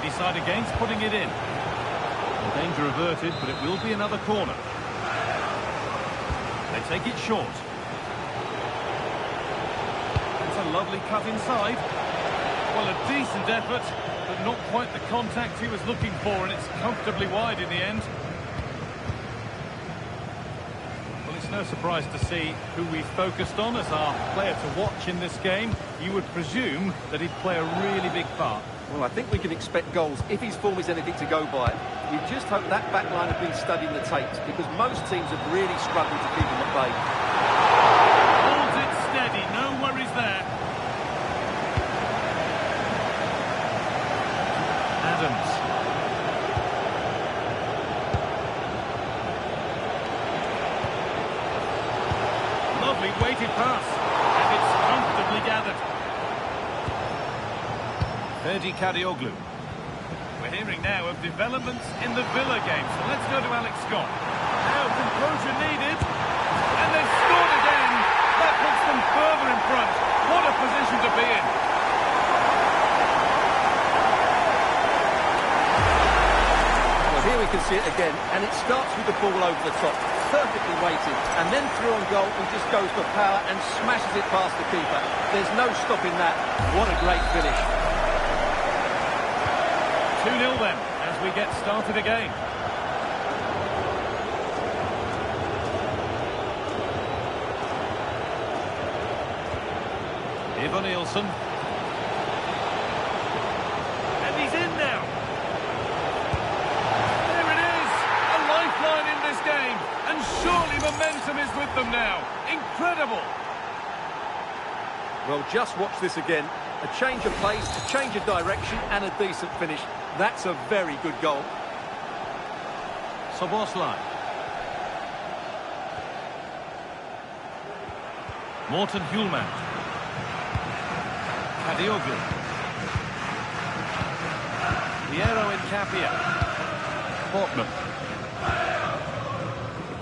They decide against putting it in. The danger averted, but it will be another corner. They take it short. It's a lovely cut inside. Well, a decent effort, but not quite the contact he was looking for, and it's comfortably wide in the end. Well, it's no surprise to see who we focused on as our player to watch in this game. You would presume that he'd play a really big part. Well, I think we can expect goals if his form is anything to go by. You just hope that back line have been studying the tapes, because most teams have really struggled to keep him at bay. Holds it steady, no worries there. Adams. Lovely weighted pass, and it's comfortably gathered. Ferdi Kadioglu. We're hearing now of developments in the Villa game, so let's go to Alex Scott. Now composure needed, and they've scored again. That puts them further in front. What a position to be in. Well, here we can see it again, and it starts with the ball over the top, perfectly weighted, and then through on goal, he just goes for power and smashes it past the keeper. There's no stopping that. What a great finish. 2-0 then, as we get started again. Ivan Nielsen. And he's in now. There it is, a lifeline in this game. And surely momentum is with them now. Incredible. Well, just watch this again. A change of pace, a change of direction, and a decent finish. That's a very good goal. Szoboszlai. Morten Hjulmand. Kadioglu. Piero Incapia. Portman.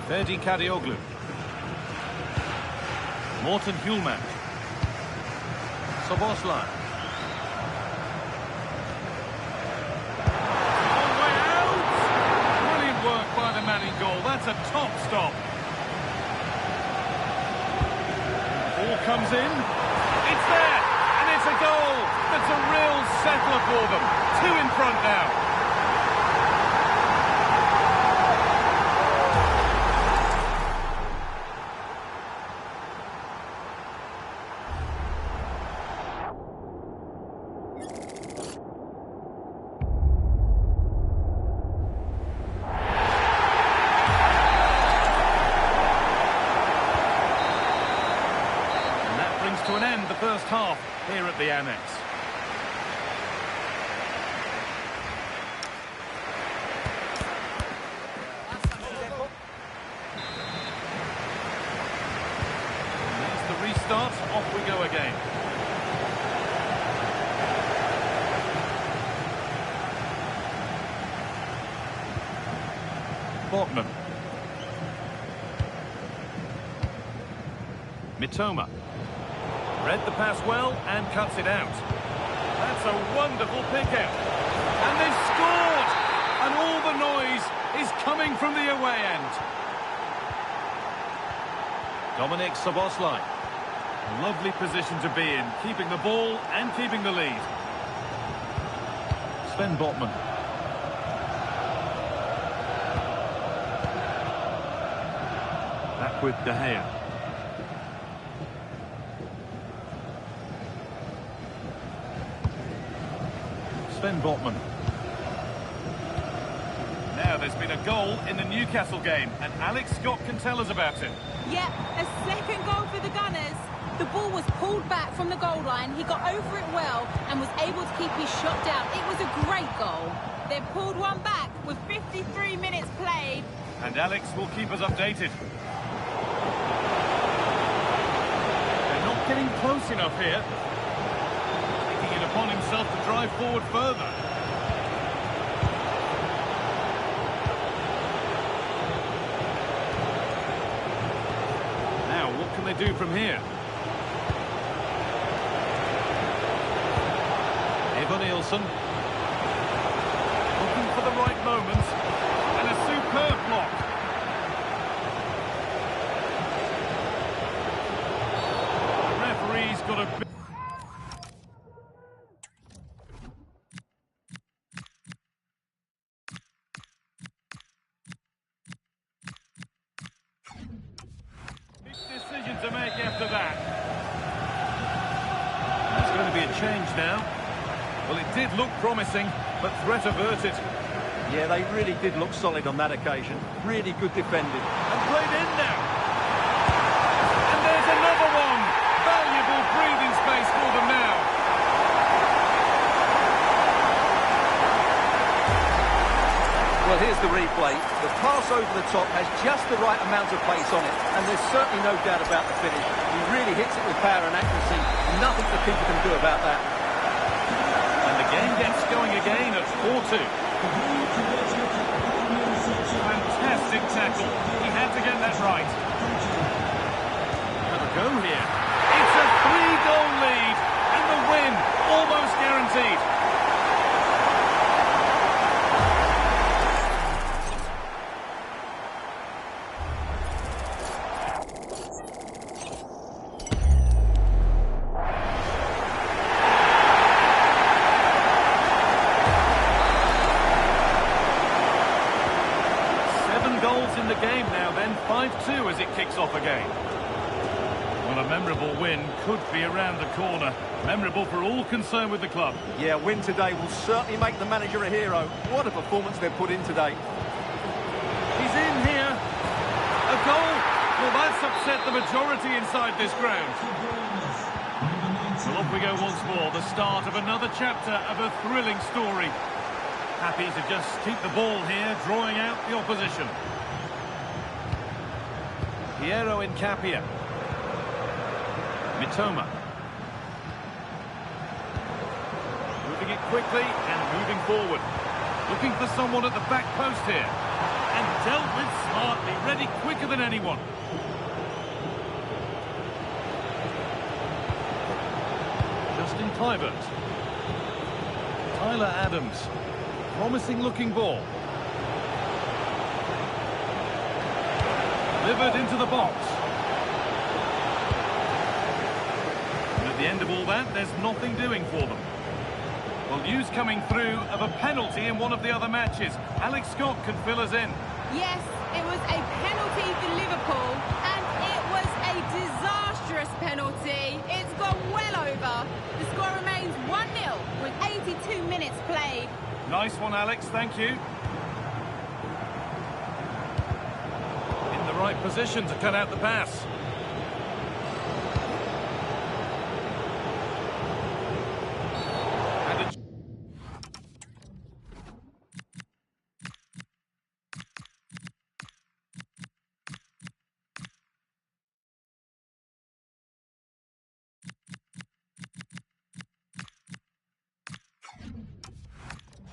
Ferdi Kadioglu. Morten Hjulmand. Szoboszlai. Goal. That's a top stop. Ball comes in. It's there, and it's a goal. That's a real settler for them. 2 in front now. To an end the first half here at the Annex. And there's the restart. Off we go again. Botman. Mitoma. Read the pass well and cuts it out. That's a wonderful pick-out. And they've scored! And all the noise is coming from the away end. Dominik Szoboszlai. Lovely position to be in, keeping the ball and keeping the lead. Sven Botman. Back with De Gea. Sven Botman. Now there's been a goal in the Newcastle game, and Alex Scott can tell us about it. Yep, a second goal for the Gunners. The ball was pulled back from the goal line. He got over it well and was able to keep his shot down. It was a great goal. They pulled one back with 53 minutes played. And Alex will keep us updated. They're not getting close enough here. Taking it upon himself to drive forward further. Now, what can they do from here? Ivan Nielsen. got a... big decision to make after that. There's going to be a change now. Well, it did look promising, but threat averted. Yeah, they really did look solid on that occasion. Really good defending. And played in now. And there's another one. Valuable breathing space for them now. Well, here's the replay. The pass over the top has just the right amount of pace on it, and there's certainly no doubt about the finish. He really hits it with power and accuracy. Nothing the keeper can do about that. And the game gets going again at 4-2. Fantastic tackle. He had to get that right. Have a go here. It's a 3-goal lead, and the win almost guaranteed. In the game now then, 5-2 as it kicks off again. Well, a memorable win could be around the corner. Memorable for all concerned with the club. Yeah, a win today will certainly make the manager a hero. What a performance they've put in today. He's in here. A goal. Well, that's upset the majority inside this ground. Well, off we go once more. The start of another chapter of a thrilling story. Happy to just keep the ball here, drawing out the opposition. Piero in Capia. Mitoma. Moving it quickly and moving forward. Looking for someone at the back post here. And dealt with smartly, ready quicker than anyone. Justin Kluivert. Tyler Adams. Promising looking ball. Delivered into the box. And at the end of all that, there's nothing doing for them. Well, news coming through of a penalty in one of the other matches. Alex Scott can fill us in. Yes, it was a penalty for Liverpool, and it was a disastrous penalty. It's gone well over. The score remains 1-0 with 82 minutes played. Nice one, Alex, thank you. In the right position to cut out the pass. And a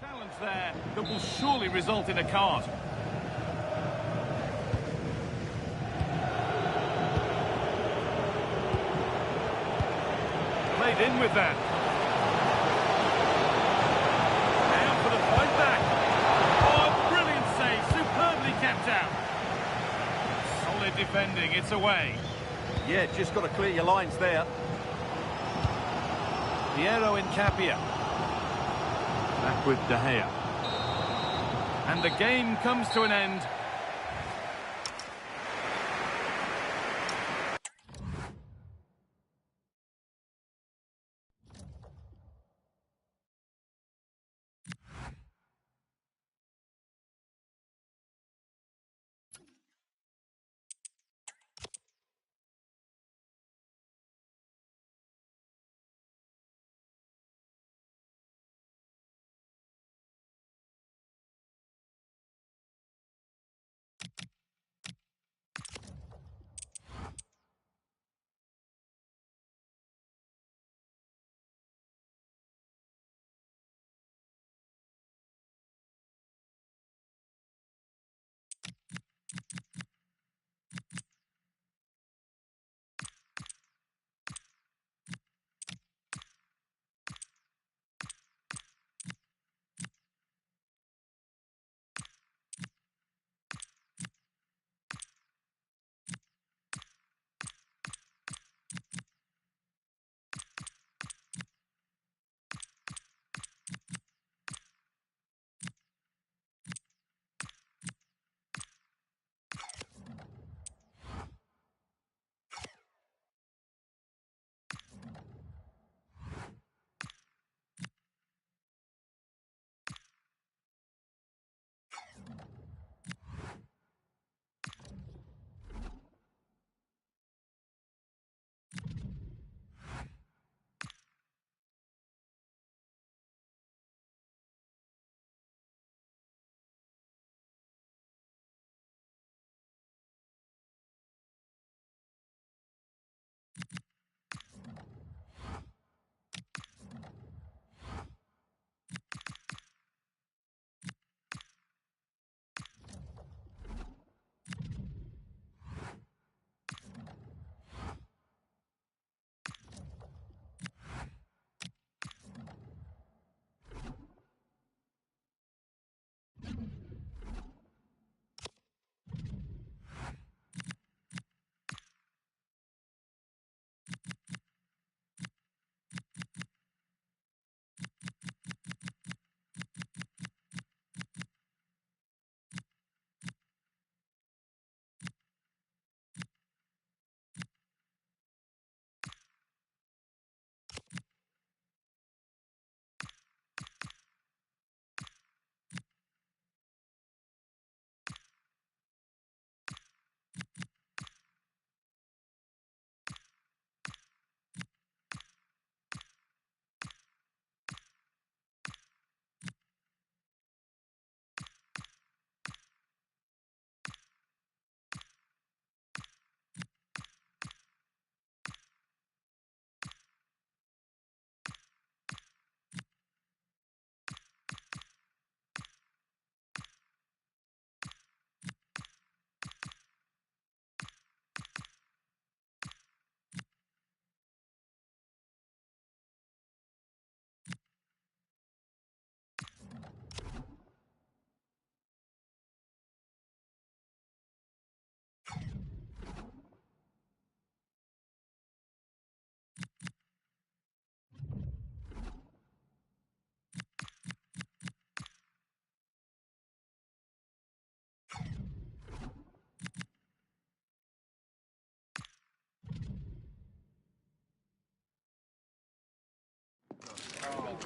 challenge there that will surely result in a card. Played in with that. Now for the fight back. Oh, brilliant save, superbly kept out. Solid defending, it's away. Yeah, just got to clear your lines there. Piero in Capia. Back with De Gea. And the game comes to an end.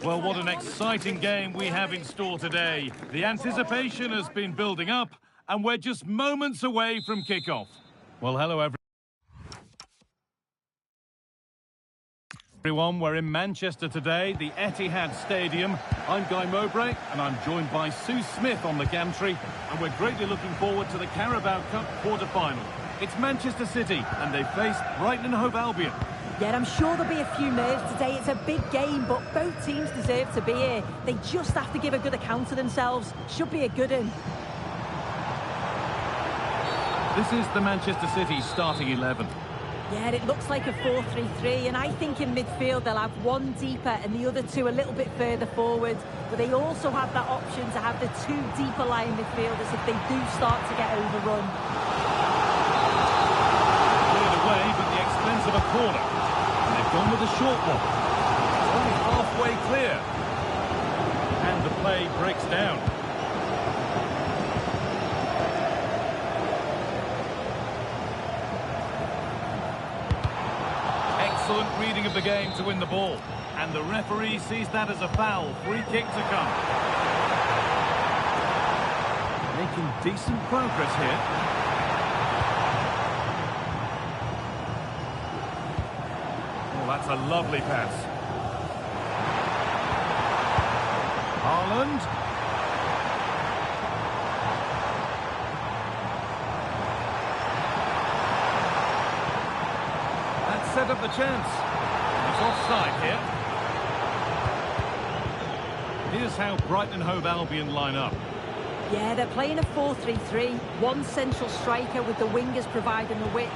Well, what an exciting game we have in store today. The anticipation has been building up, and we're just moments away from kickoff. Well, hello everyone. We're in Manchester today, the Etihad Stadium. I'm Guy Mowbray, and I'm joined by Sue Smith on the gantry, and we're greatly looking forward to the Carabao Cup quarter-final. It's Manchester City, and they face Brighton and Hove Albion. Yeah, I'm sure there'll be a few nerves today. It's a big game, but both teams deserve to be here. They just have to give a good account of themselves. Should be a good one. This is the Manchester City starting 11. Yeah, it looks like a 4-3-3, and I think in midfield they'll have one deeper and the other two a little bit further forward. But they also have that option to have the two deeper lying midfielders if they do start to get overrun. Cleared away, but the expense of a corner. And they've gone with a short one. It's only halfway clear. And the play breaks down. Excellent reading of the game to win the ball. And the referee sees that as a foul. Free kick to come. Making decent progress here. Oh, that's a lovely pass. Haaland. Set up the chance. He's offside here. Here's how Brighton and Hove Albion line up. Yeah, they're playing a 4-3-3. One central striker with the wingers providing the width.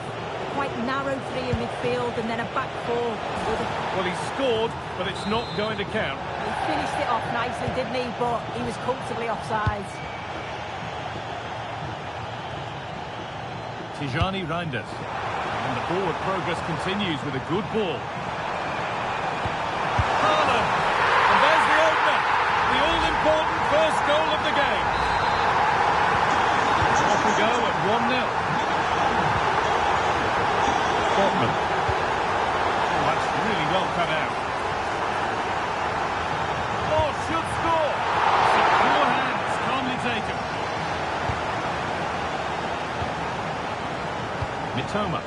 Quite narrow three in midfield and then a back four. Well, he scored, but it's not going to count. He finished it off nicely, didn't he? But he was comfortably offside. Tijani Reinders. And the forward progress continues with a good ball. Haaland! And there's the opener! The all-important first goal of the game. Off we go at 1-0. Botman. Oh, that's really well cut out. Oh, should score! Secure hands, calmly taken. Mitoma.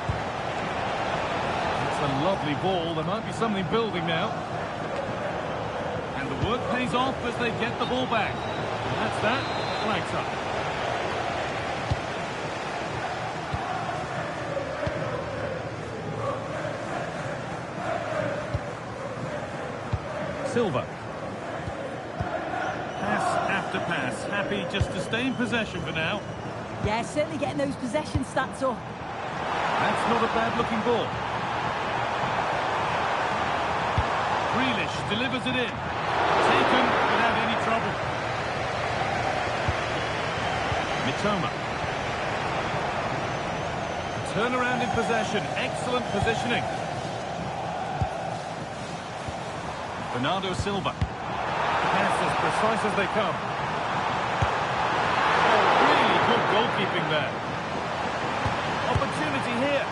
A lovely ball. There might be something building now. And the work pays off as they get the ball back. And that's that. Flags up. Silva. Pass after pass. Happy just to stay in possession for now. Yeah, certainly getting those possession stats up. That's not a bad looking ball. Delivers it in. Taken without any trouble. Mitoma. Turnaround in possession. Excellent positioning. Bernardo Silva. Pass as precise as they come. Oh, really good goalkeeping there. Opportunity here.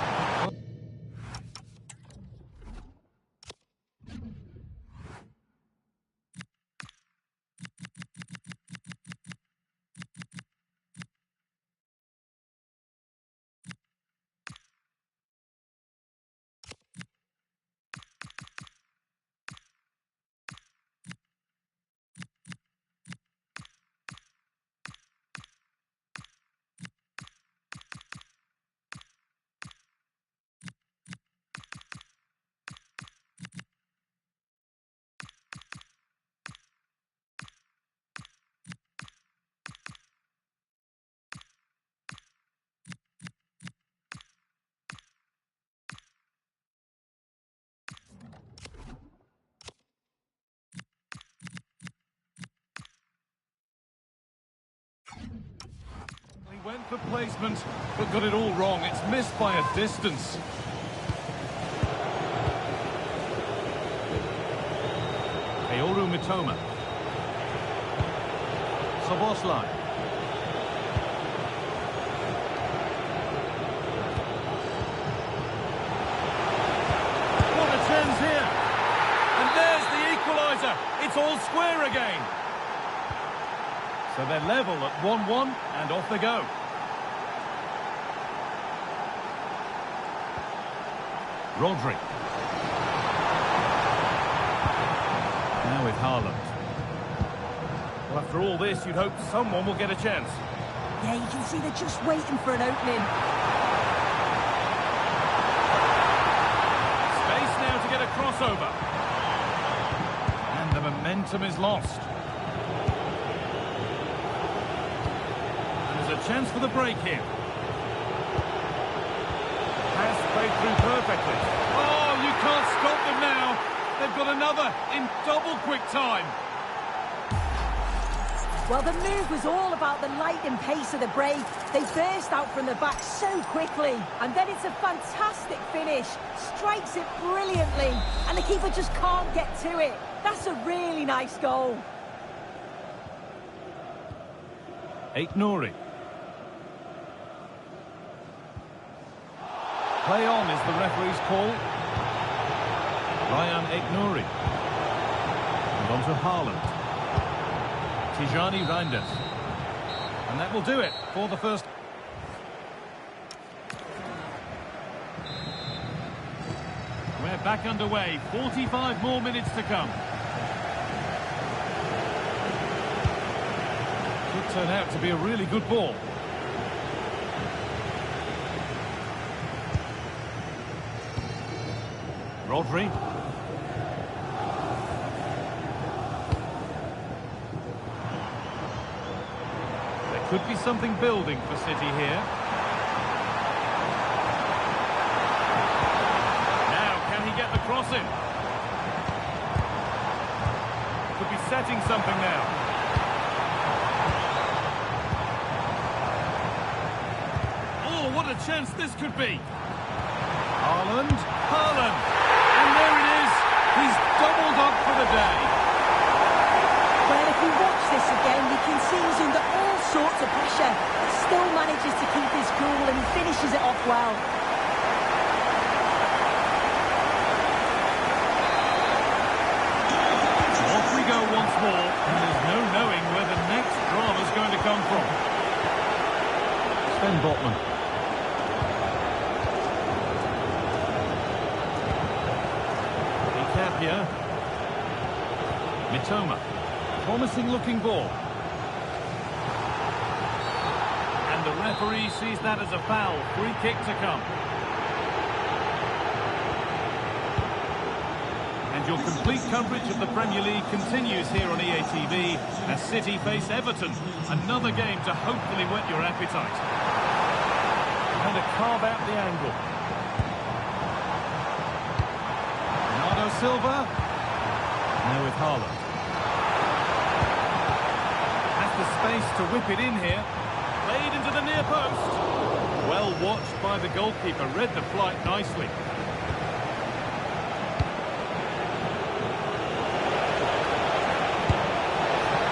Went for placement, but got it all wrong. It's missed by a distance. Kaoru Mitoma. Szoboszlai. What a chance here. And there's the equaliser. It's it's all square again. So they're level at 1-1 and off they go. Rodri. Now with Haaland. Well, after all this, you'd hope someone will get a chance. Yeah, you can see they're just waiting for an opening. Space now to get a crossover. And the momentum is lost. And there's a chance for the break here. Pass played through perfectly. Oh, you can't stop them now. They've got another in double quick time. Well, the move was all about the lightning pace of the break. They burst out from the back so quickly. And then it's a fantastic finish. Strikes it brilliantly. And the keeper just can't get to it. That's a really nice goal. Aït-Nouri. Play on is the referee's call. Ryan Aït-Nouri. And on to Haaland. Tijani Reinders. And that will do it for the first. We're back underway. 45 more minutes to come. Could turn out to be a really good ball. Rodri. There could be something building for City here. Now, can he get the cross in? Could be setting something now. Oh, what a chance this could be. Haaland. And there it is. He's doubled up for the day. Well, if you watch this again, you can see he's under all sorts of pressure, but still manages to keep his cool and he finishes it off well. Off we go once more, and there's no knowing where the next drama's going to come from. Sven Botman. Here. Mitoma. Promising looking ball. And the referee sees that as a foul. Free kick to come. And your complete coverage of the Premier League continues here on EA TV as City face Everton. Another game to hopefully whet your appetite. And to carve out the angle. Silva. Now with Haaland. Has the space to whip it in here. Played into the near post. Well watched by the goalkeeper. Read the flight nicely.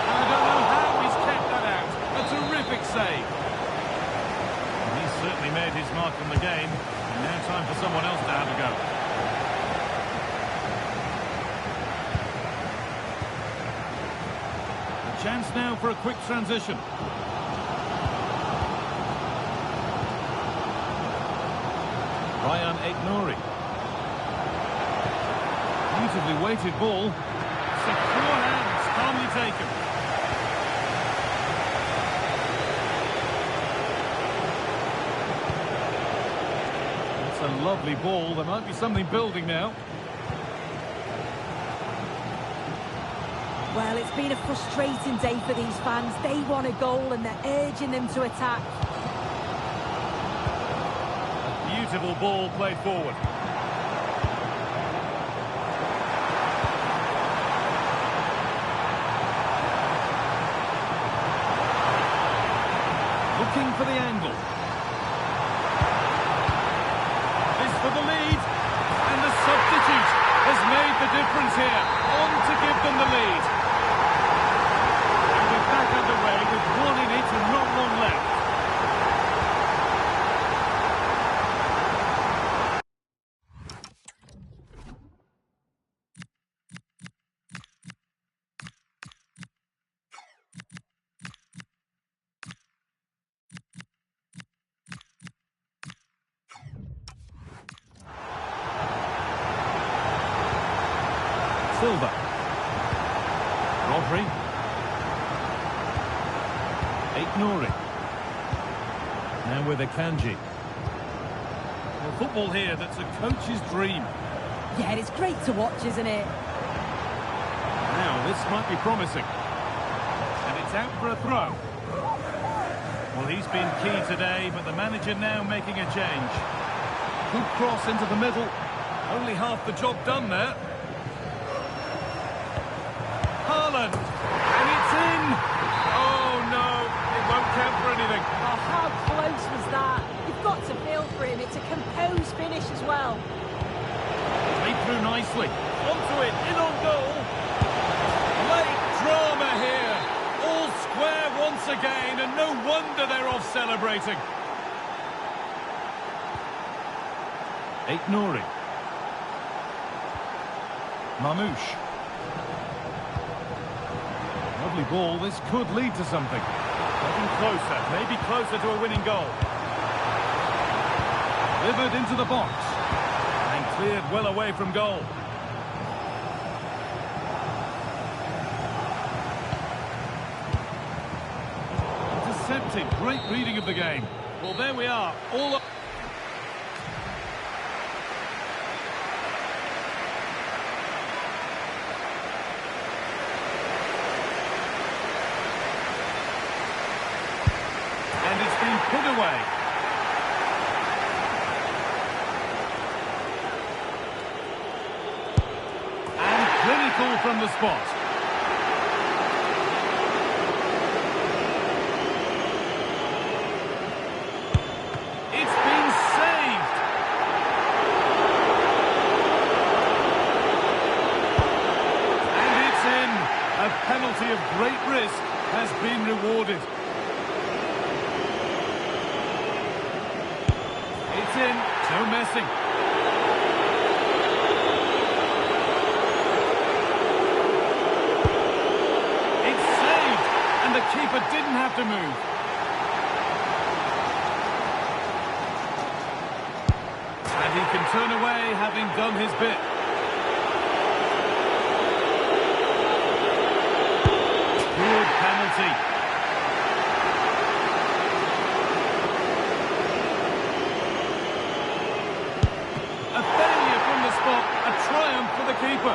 I don't know how he's kept that out. A terrific save. And he's certainly made his mark on the game. And now time for someone else to have a go. Chance now for a quick transition. Ryan Aït-Nouri. Beautifully weighted ball. Secure hands, calmly taken. It's a lovely ball. There might be something building now. Well, it's been a frustrating day for these fans. They want a goal and they're urging them to attack. A beautiful ball played forward. Looking for the angle. This for the lead. And the substitute has made the difference here. On to give them the lead. Back underway with one in it and not long left. Silva. Rodri. Nouri. Now with Akanji. Well, football here, that's a coach's dream. Yeah, it's great to watch, isn't it? Now, this might be promising. And it's out for a throw. Well, he's been key today, but the manager now making a change. Good cross into the middle. Only half the job done there. Haaland. And it's in. Oh, no. It won't count for anything. Oh, how close was that? You've got to feel for him. It's a composed finish as well. Played through nicely. Onto it. In on goal. Late drama here. All square once again, and no wonder they're off celebrating. Nouri. Mamouche. Lovely ball. This could lead to something. Getting closer. Maybe closer to a winning goal. Delivered into the box. And cleared well away from goal. Intercepted. Great reading of the game. Well, there we are. All up. And it's been put away. And clinical from the spot. It's been saved. And it's in. A penalty of great risk has been rewarded. It's in. No messing. It's saved. And the keeper didn't have to move. And he can turn away having done his bit. Good penalty. A failure from the spot, a triumph for the keeper.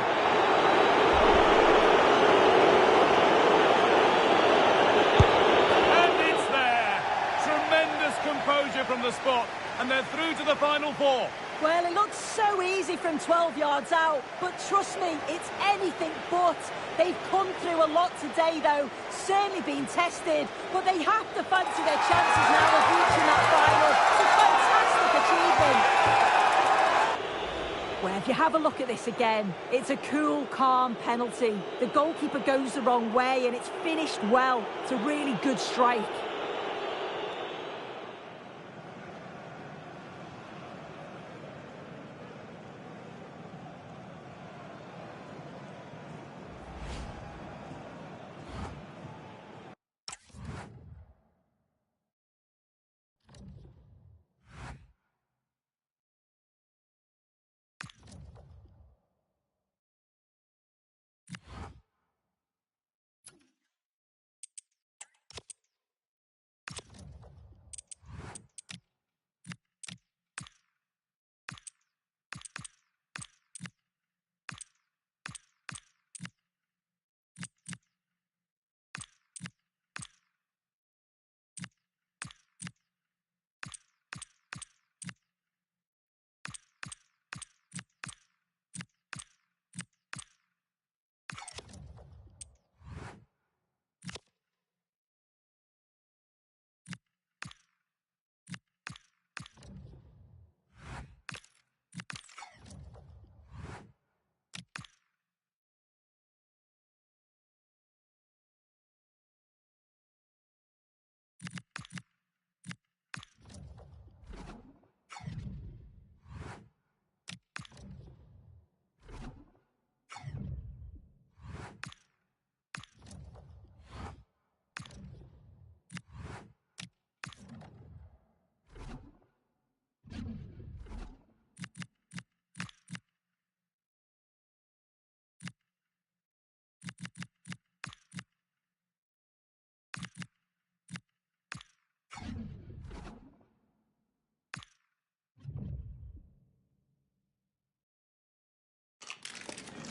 And it's there. Tremendous composure from the spot, and they're through to the final four. Well, it looks so easy from 12 yards out, but trust me, it's anything but. They've come through a lot today, though, certainly been tested, but they have to fancy their chances now of reaching that final. It's a fantastic achievement. Well, if you have a look at this again, it's a cool, calm penalty. The goalkeeper goes the wrong way, and it's finished well. It's a really good strike.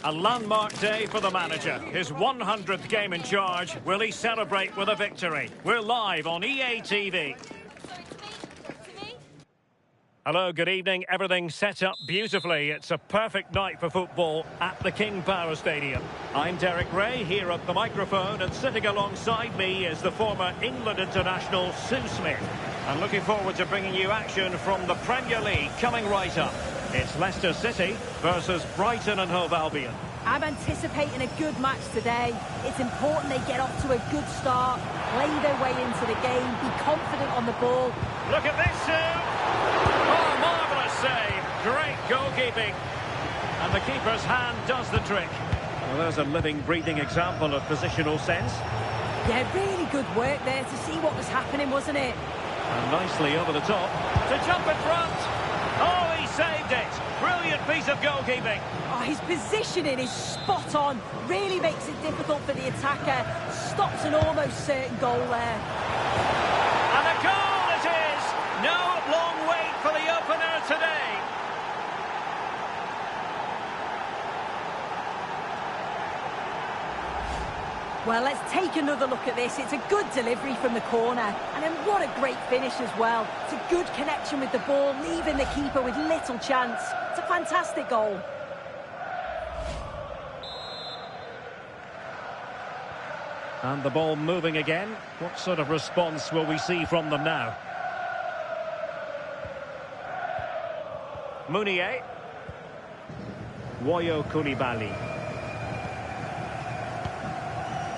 A landmark day for the manager. His 100th game in charge. Will he celebrate with a victory? We're live on EA TV. Hello, good evening. Everything set up beautifully. It's a perfect night for football at the King Power Stadium. I'm Derek Ray, here at the microphone, and sitting alongside me is the former England international Sue Smith. I'm looking forward to bringing you action from the Premier League coming right up. It's Leicester City versus Brighton and Hove Albion. I'm anticipating a good match today. It's important they get off to a good start, play their way into the game, be confident on the ball. Look at this, Sue! Oh, marvellous save. Great goalkeeping. And the keeper's hand does the trick. Well, there's a living, breathing example of positional sense. Yeah, really good work there to see what was happening, wasn't it? And nicely over the top to jump in front. Oh, he saved it. Brilliant piece of goalkeeping. Oh, his positioning is spot on. Really makes it difficult for the attacker. Stops an almost certain goal there. And a goal it is. No long wait for the opener today. Well, let's take another look at this. It's a good delivery from the corner. And then what a great finish as well. It's a good connection with the ball, leaving the keeper with little chance. It's a fantastic goal. And the ball moving again. What sort of response will we see from them now? Mounier. Woyo Koulibaly.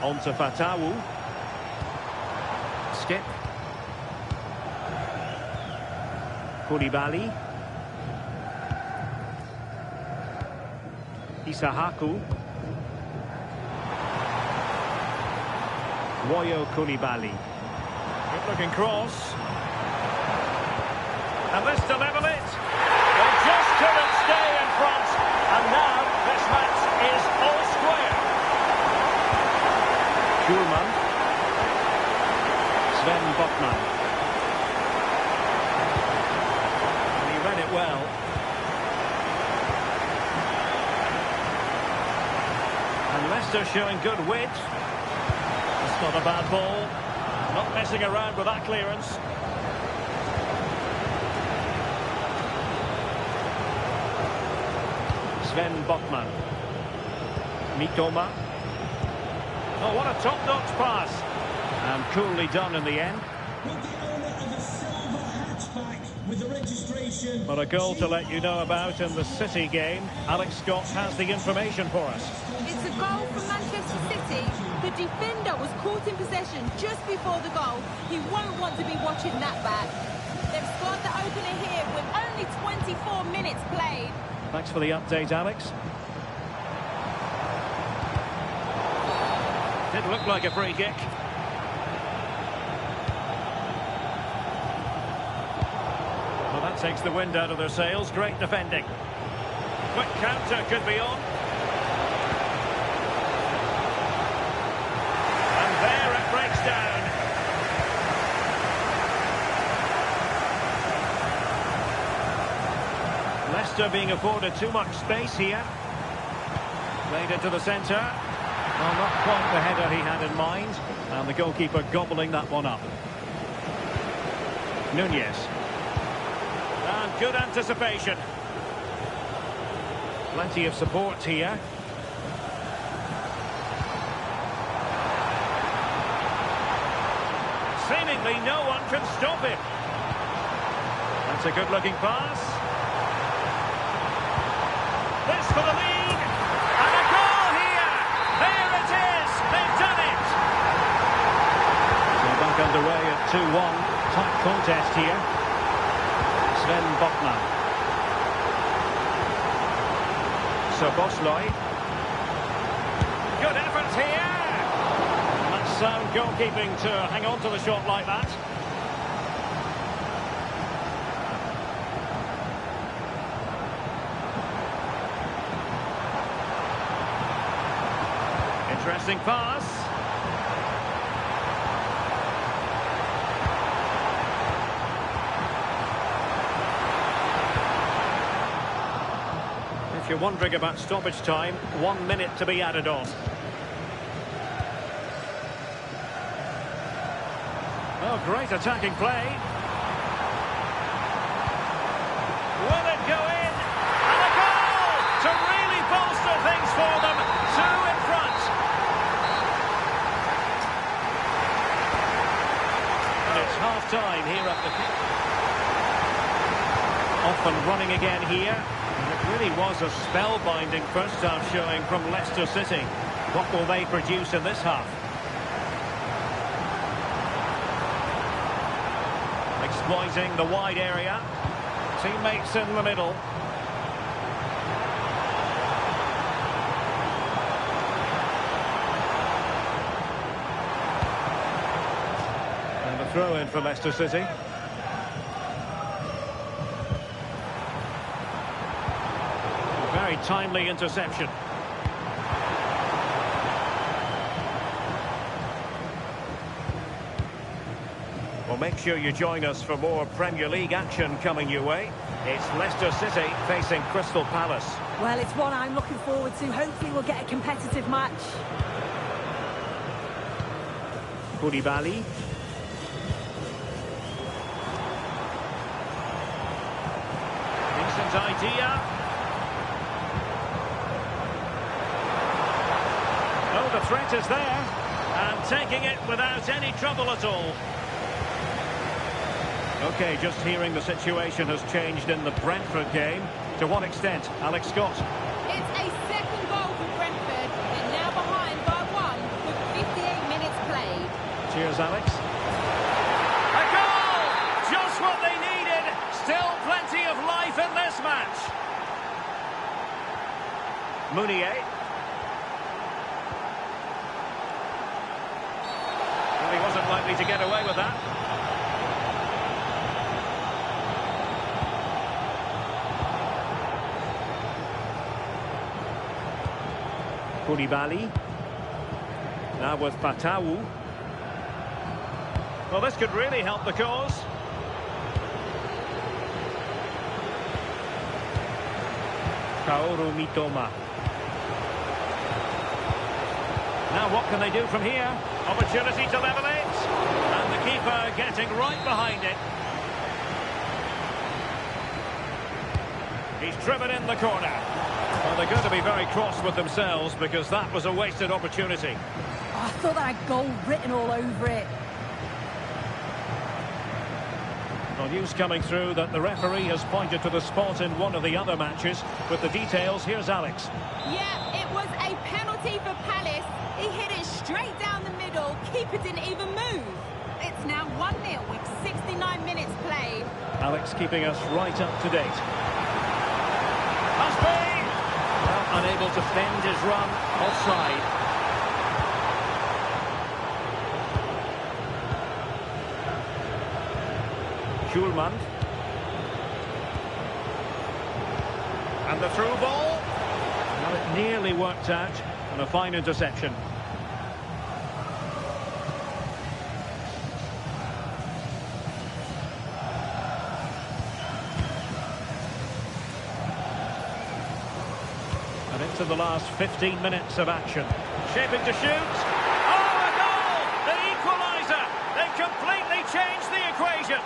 On to Fatawu. Skip. Koulibaly. Isahaku. Woyo Koulibaly. Good looking cross. And this to level it. They just couldn't stay in front. And now this match is all square. Schürmann. Sven Botman. And he read it well. And Leicester showing good wit. It's not a bad ball. Not messing around with that clearance. Sven Botman. Mitoma. Oh, what a top-notch pass. And coolly done in the end. But a goal to let you know about in the City game. Alex Scott has the information for us. It's a goal from Manchester City. The defender was caught in possession just before the goal. He won't want to be watching that back. They've scored the opener here with only 24 minutes played. Thanks for the update, Alex. Did look like a free kick. Well, that takes the wind out of their sails. Great defending. Quick counter could be on. And there it breaks down. Leicester being afforded too much space here. Played into the centre. Well, not quite the header he had in mind. And the goalkeeper gobbling that one up. Nunez. And good anticipation. Plenty of support here. Seemingly no one can stop him. That's a good-looking pass. This for the lead. And a goal here. There it is. They've done it. So back underway at 2-1. Tight contest here. Sven Botman. Soboslai. Good effort here. And that's sound goalkeeping to hang on to the shot like that. Interesting pass. you're wondering about stoppage time, 1 minute to be added on. Oh, great attacking play. Will it go in? And a goal to really bolster things for them. 2 in front. And it's half-time here at the... Off and running again here. And it really was a spellbinding first half showing from Leicester City. What will they produce in this half? Exploiting the wide area. Teammates in the middle. And a throw in for Leicester City. A very timely interception. Well, make sure you join us for more Premier League action coming your way. It's Leicester City facing Crystal Palace. Well, it's one I'm looking forward to. Hopefully we'll get a competitive match. Koulibaly. Decent idea. Oh, the threat is there. And taking it without any trouble at all. OK, just hearing the situation has changed in the Brentford game. To what extent? Alex Scott. It's a second goal for Brentford. They're now behind by 1 with 58 minutes played. Cheers, Alex. A goal! Just what they needed. Still plenty of life in this match. Mounier. Well, he wasn't likely to get away with that. Koulibaly. Now with Fatawu. Well, this could really help the cause. Kaoru Mitoma. Now what can they do from here? Opportunity to level it. And the keeper getting right behind it. He's driven in the corner. Well, they're going to be very cross with themselves because that was a wasted opportunity. Oh, I thought that had goal written all over it. Well, news coming through that the referee has pointed to the spot in one of the other matches. With the details, here's Alex. Yeah, it was a penalty for Palace. He hit it straight down the middle. Keeper didn't even move. It's now 1-0 with 69 minutes played. Alex keeping us right up to date. Must be! Well, unable to fend his run. Offside. Schulman. And the through ball. Well, it nearly worked out. And a fine interception. And into the last 15 minutes of action. Shaping to shoot. Oh, a goal! The equaliser! They completely changed the equation.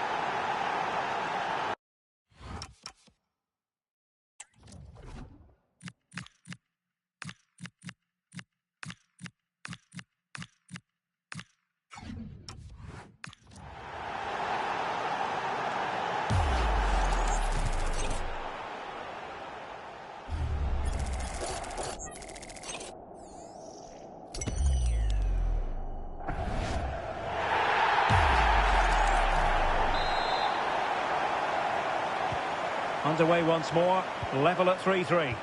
Underway once more, level at 3-3.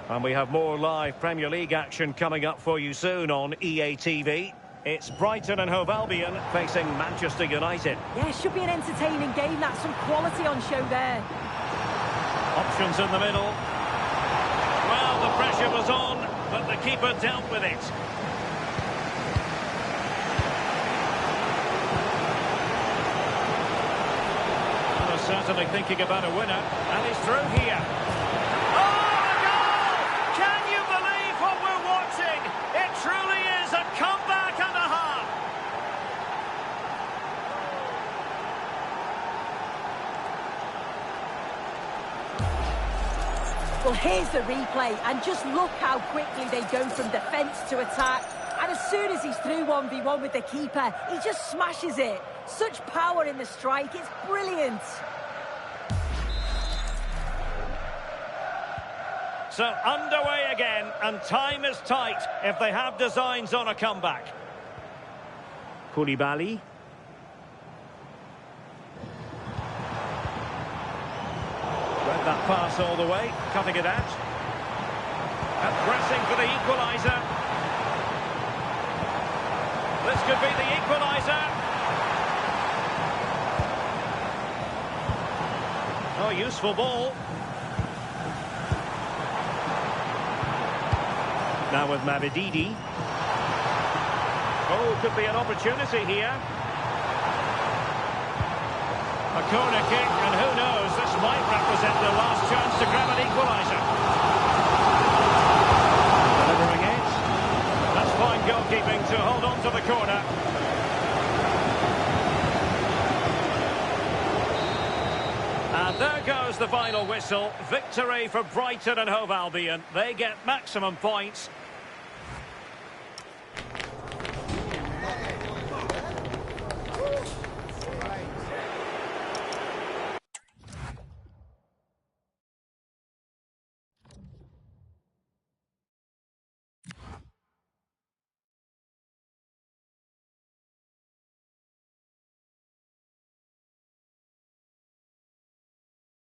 And we have more live Premier League action coming up for you soon on EA TV. It's Brighton and Hove Albion facing Manchester United. Yeah, it should be an entertaining game. That's some quality on show there. Options in the middle. Well, the pressure was on, but the keeper dealt with it. Certainly thinking about a winner, and he's through here. Here's the replay, and just look how quickly they go from defence to attack. And as soon as he's through 1v1 with the keeper, he just smashes it. Such power in the strike, it's brilliant. So underway again, and time is tight if they have designs on a comeback. Koulibaly. Read that pass all the way, cutting it out. And pressing for the equaliser. This could be the equaliser. Oh, useful ball. Now with Mavididi. Oh, could be an opportunity here. A corner kick, and who knows, this might represent the last chance to grab an equaliser. Delivering it. That's fine goalkeeping to hold on to the corner. And there goes the final whistle. Victory for Brighton and Hove Albion. They get maximum points.